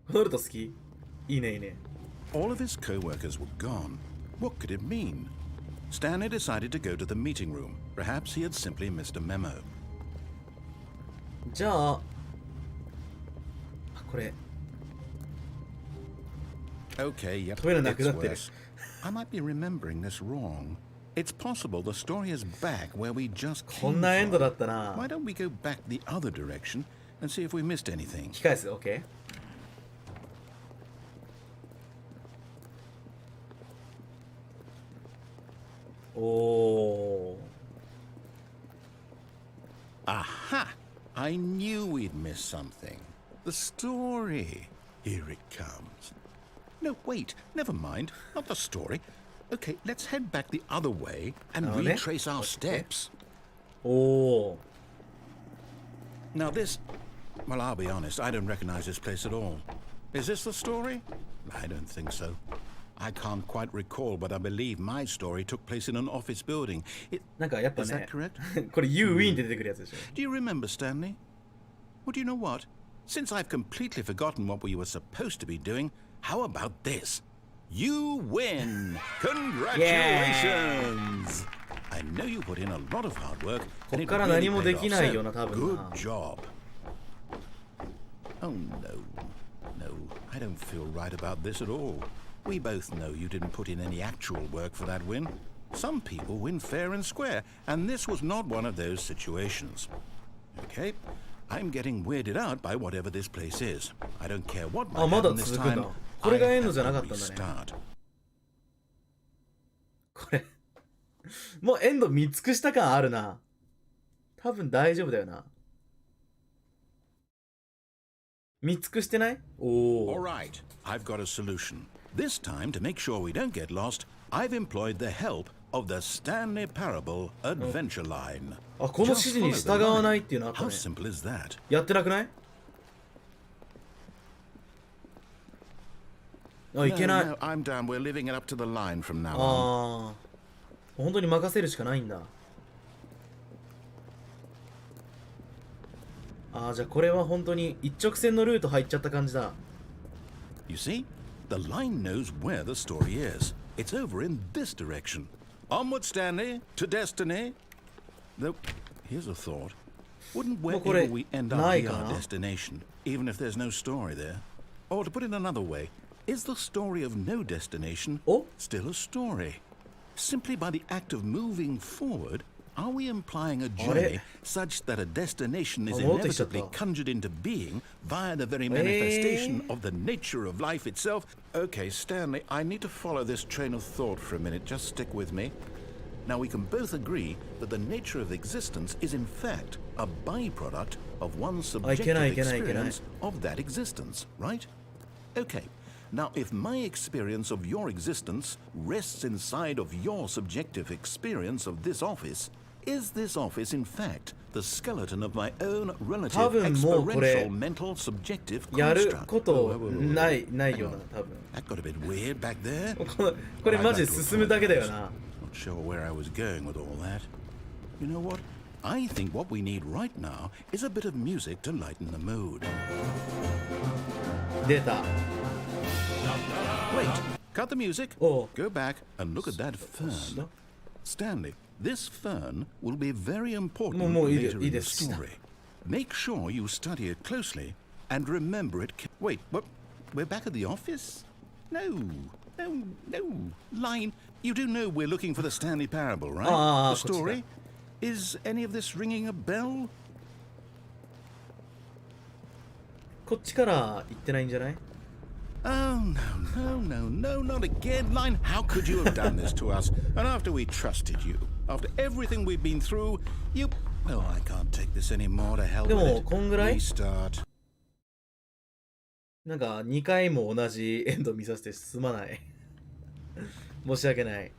[SPEAKER 1] ー。このルート好き？いいねいいね。
[SPEAKER 2] All of his co-workers were gone. What could it mean? Stanley decided to go to the meeting room. Perhaps he had simply missed a memo.
[SPEAKER 1] じゃあ、これ。
[SPEAKER 2] Okay, yep,
[SPEAKER 1] 止めらなくな
[SPEAKER 2] it's
[SPEAKER 1] ってる。
[SPEAKER 2] worse. I might be remembering this wrong. It's possible the story is back where we just
[SPEAKER 1] こ
[SPEAKER 2] came
[SPEAKER 1] んなエンドだ
[SPEAKER 2] from.
[SPEAKER 1] ったな。
[SPEAKER 2] Why don't we go back the other direction and see if we missed anything?
[SPEAKER 1] 引き返す、オッケー。おー。
[SPEAKER 2] Aha! I knew we'd miss something. The story. Here it comes. No, wait, never mind. Not the story. Okay, let's head back the other way and retrace our steps.
[SPEAKER 1] おー。
[SPEAKER 2] Now this... Well, I'll be honest, I don't recognize this place at all. Is this the story? I don't think so. I can't quite recall, but I believe my story took place in an office building.
[SPEAKER 1] なんかやっぱ
[SPEAKER 2] Is
[SPEAKER 1] ね
[SPEAKER 2] that correct?
[SPEAKER 1] これ You Win って出てくるやつでしょ。
[SPEAKER 2] Do you remember, Stanley? Well, do you know what? Since I've completely forgotten what we were supposed to be doing, how about this? You win! Congratulations! I know you put in a lot of hard work,
[SPEAKER 1] こ
[SPEAKER 2] and
[SPEAKER 1] っ
[SPEAKER 2] it
[SPEAKER 1] から
[SPEAKER 2] really
[SPEAKER 1] 何もで
[SPEAKER 2] paid
[SPEAKER 1] き
[SPEAKER 2] off.
[SPEAKER 1] ないよ
[SPEAKER 2] So,
[SPEAKER 1] な、多分
[SPEAKER 2] good
[SPEAKER 1] な。
[SPEAKER 2] job. Oh no, no, I don't feel right about this at all. We both know you didn't put in any actual work for that win. Some people win fair and square, and this was not one of those situations. Okay, I'm getting weirded out by whatever this place is. I don't care what might
[SPEAKER 1] あ、まだ
[SPEAKER 2] happen this
[SPEAKER 1] 続くん
[SPEAKER 2] time.
[SPEAKER 1] だ。これ
[SPEAKER 2] I
[SPEAKER 1] がエンド
[SPEAKER 2] have
[SPEAKER 1] じゃな
[SPEAKER 2] to
[SPEAKER 1] かったんだね。
[SPEAKER 2] restart.
[SPEAKER 1] これもうエンド見尽くした感あるな。多分大丈夫だよな。見尽くしてない？お
[SPEAKER 2] All
[SPEAKER 1] お。
[SPEAKER 2] right, I've got a solution. This time, to make sure we don't get lost, I've employed the help of the Stanley Parable adventure line.
[SPEAKER 1] あ、この指示に従わないっていうのあった
[SPEAKER 2] How
[SPEAKER 1] ね。
[SPEAKER 2] simple is that?
[SPEAKER 1] やってなくない？あ、いけない。
[SPEAKER 2] No, I'm done. We're leaving it up to the line from now on.
[SPEAKER 1] ああ。本当に任せるしかないんだ。ああ、じゃあこれは本当に一直線のルート入っちゃった感じだ。
[SPEAKER 2] You see, the line knows where the story is. It's over in this direction. Onward, Stanley, to destiny. Though, here's a thought. Wouldn't wherever we end up be our destination, even if there's no story there? Or to put it another way, is the story of no destination still a story? Simply by the act of moving forward, are we implying a journey such that a destination is inevitably conjured into being via the very manifestation of the nature of life itself? Okay, Stanley, I need to follow this train of thought for a minute. Just stick with me. Now, we can both agree that the nature of existence is in fact a byproduct of one's subjective experience of that existence, right? Okay. Now, if my experience of your existence rests inside of your subjective experience of this office, is this office in fact the skeleton of my own relative experiential mental subjective construct?
[SPEAKER 1] やることないよな、多分。
[SPEAKER 2] That got a bit weird back there.
[SPEAKER 1] これマジで進むだけだよな。
[SPEAKER 2] Not sure where I was going with all that. You know what? I think what we need right now is a bit of music to lighten the mood.
[SPEAKER 1] 出た。
[SPEAKER 2] Wait, cut the music.
[SPEAKER 1] Oh.
[SPEAKER 2] Go back and look at that fern. Stanley, this fern will be very important later in the story. Make sure you study it closely and remember it. Wait, what? We're back at the office? No. Line, you do know we're looking for the Stanley Parable, right? The story? Is any of this ringing a bell?
[SPEAKER 1] こっちから行ってないんじゃない？
[SPEAKER 2] Oh, no, not again. Line, how could you have done this to us? And after we trusted you, after everything we've been through, you... Oh, I can't take this anymore. To hell with it. Restart.
[SPEAKER 1] なんか2回も同じエンド見させてすまない。申し訳ない。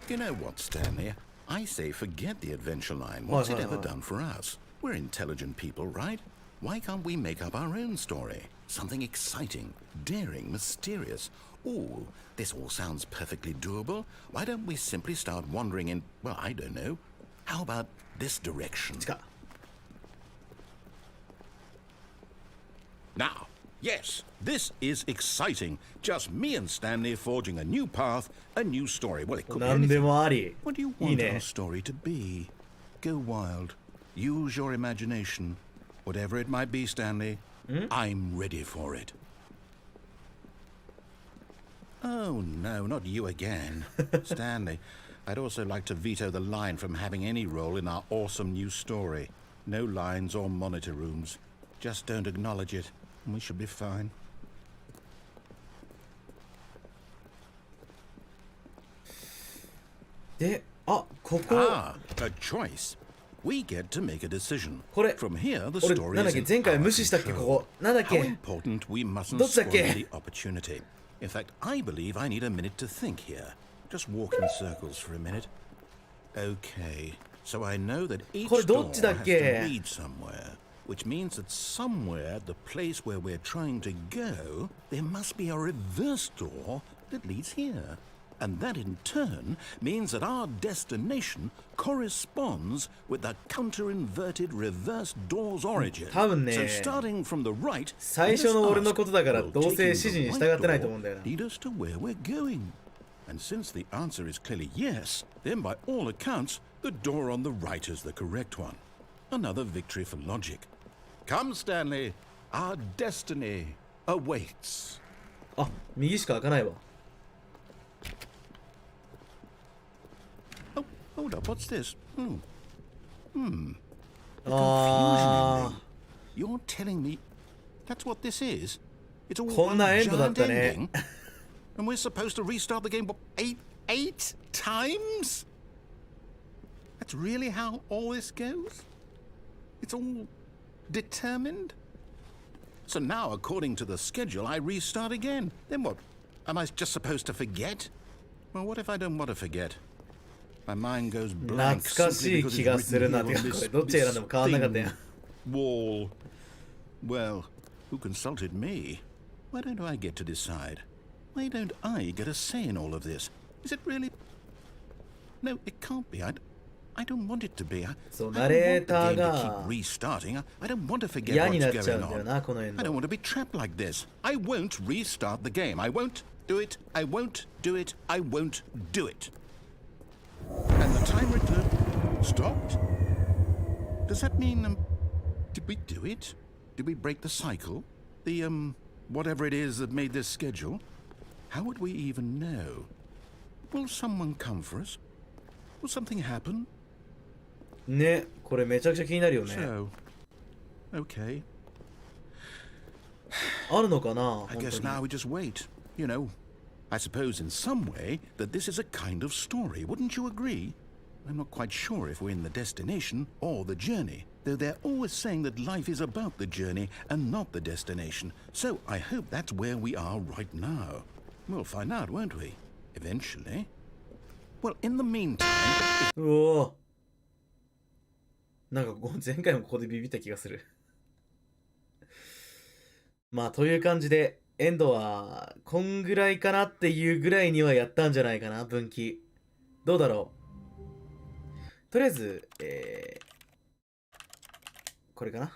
[SPEAKER 2] You know what, Stanley? I say forget the adventure line. What's it ever done for us? We're intelligent people, right? Why can't we make up our own story? Something exciting, daring, mysterious. Ooh, this all sounds perfectly doable. Why don't we simply start wandering in, well, I don't know. How about this direction? Now, yes, this is exciting. Just me and Stanley forging a new path, a new story. Well, it could be anything. What do you want our story to be? Go wild. Use your imagination. Whatever it might be, Stanley, I'm ready for it. Oh, no, not you again. Stanley, I'd also like to veto the line from having any role in our awesome new story. No lines or monitor rooms. Just don't acknowledge it, and we should be fine. Ah, a choice. We get to make a decision. From here, the story is in our control. How important we mustn't spoil the opportunity. In fact, I believe I need a minute to think here. Just walk in circles for a minute. Okay, so I know that each door has to lead somewhere, which means that somewhere at the place where we're trying to go, there must be a reverse door that leads here. And that in turn means that our destination corresponds with the counter-inverted reverse door's origin. So starting from the right, lead us to where we're going. And since the answer is clearly yes, then by all accounts, the door on the right is the correct one. Another victory for logic. Come, Stanley, our destiny awaits.
[SPEAKER 1] あ、右しか開かないわ。
[SPEAKER 2] Oh, hold up, what's this? The confusion in me. You're telling me that's what this is? It's all one giant ending? And we're supposed to restart the game, what, eight times? That's really how all this goes? It's all determined? So now, according to the schedule, I restart again. Then what? Am I just supposed to forget? Well, what if I don't want to forget? My mind goes blank simply because it's written here on this wall. Well, who consulted me? Why don't I get to decide? Why don't I get a say in all of this? Is it really? No, it can't be. I don't want it to be. I don't want the game to keep restarting. I don't want to forget what's going on. I don't want to be trapped like this. I won't restart the game. I won't do it. I won't do it. I won't do it. And the timer stopped? Does that mean, did we do it? Did we break the cycle? The, whatever it is that made this schedule? How would we even know? Will someone come for us? Will something happen?
[SPEAKER 1] ね、これめちゃくちゃ気になるよね。
[SPEAKER 2] So, okay.
[SPEAKER 1] あるのかな?
[SPEAKER 2] I guess now we just wait. You know, I suppose in some way that this is a kind of story. Wouldn't you agree? I'm not quite sure if we're in the destination or the journey, though they're always saying that life is about the journey and not the destination. So I hope that's where we are right now. We'll find out, won't we? Eventually. Well, in the meantime...
[SPEAKER 1] うおー。なんか前回もここでビビった気がする。まあという感じでエンドはこんぐらいかなっていうぐらいにはやったんじゃないかな、分岐。どうだろう。とりあえず、これかな。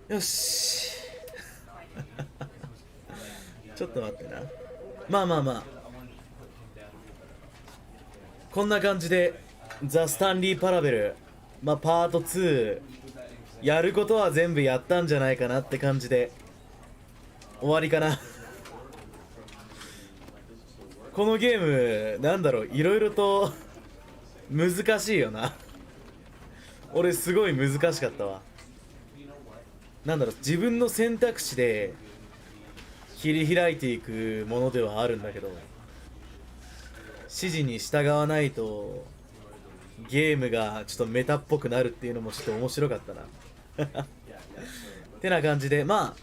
[SPEAKER 1] よし。ちょっと待ってな。まあ。こんな感じでザ・スタンリー・パラベル、まあパート2やることは全部やったんじゃないかなって感じで終わりかな。このゲームなんだろう、いろいろと難しいよな。俺すごい難しかったわ。なんだろう、自分の選択肢で切り開いていくものではあるんだけど、指示に従わないとゲームがちょっとメタっぽくなるっていうのもちょっと面白かったな。てな感じで、まあ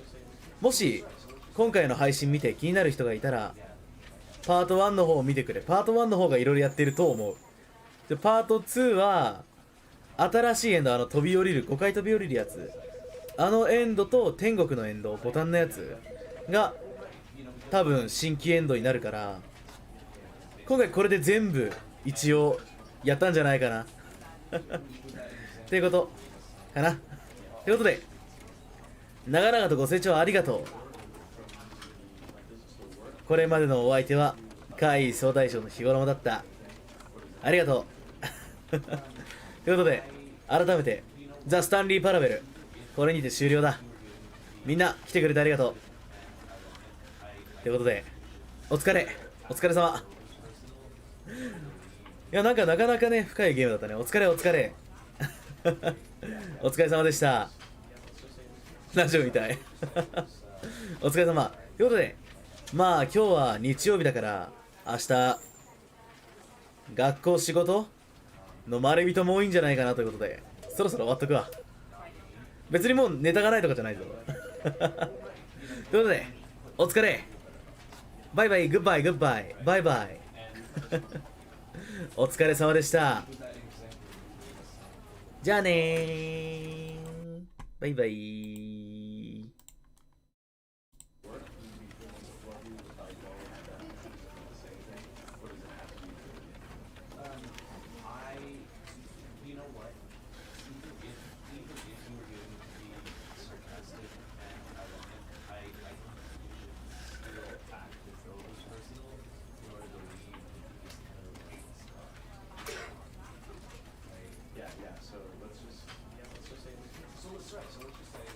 [SPEAKER 1] もし今回の配信見て気になる人がいたらパート1の方を見てくれ。パート1の方がいろいろやってると思う。で、パート2は、新しいエンド、飛び降りる、5回飛び降りるやつ。あのエンドと天国のエンド、ボタンのやつが、多分新規エンドになるから、今回これで全部、一応、やったんじゃないかな。っていうこと、かな。ということで、長々とご清聴ありがとう。これまでのお相手は、怪異総大将の日頃もだった。ありがとう。ということで、改めて、ザ・スタンリー・パラベル、これにて終了だ。みんな来てくれてありがとう。ということで、お疲れ様。いや、なんかなかなかね、深いゲームだったね。お疲れ。お疲れ様でした。ラジオみたい。お疲れ様。ということで、まあ今日は日曜日だから、明日、学校仕事のまれびとも多いんじゃないかなということで、そろそろ終わっとくわ。別にもうネタがないとかじゃないぞ。ということで、お疲れ。バイバイ、グッバイ、バイバイ。お疲れ様でした。じゃあねー。バイバイ。
[SPEAKER 3] Yeah, so let's just say, so let's just say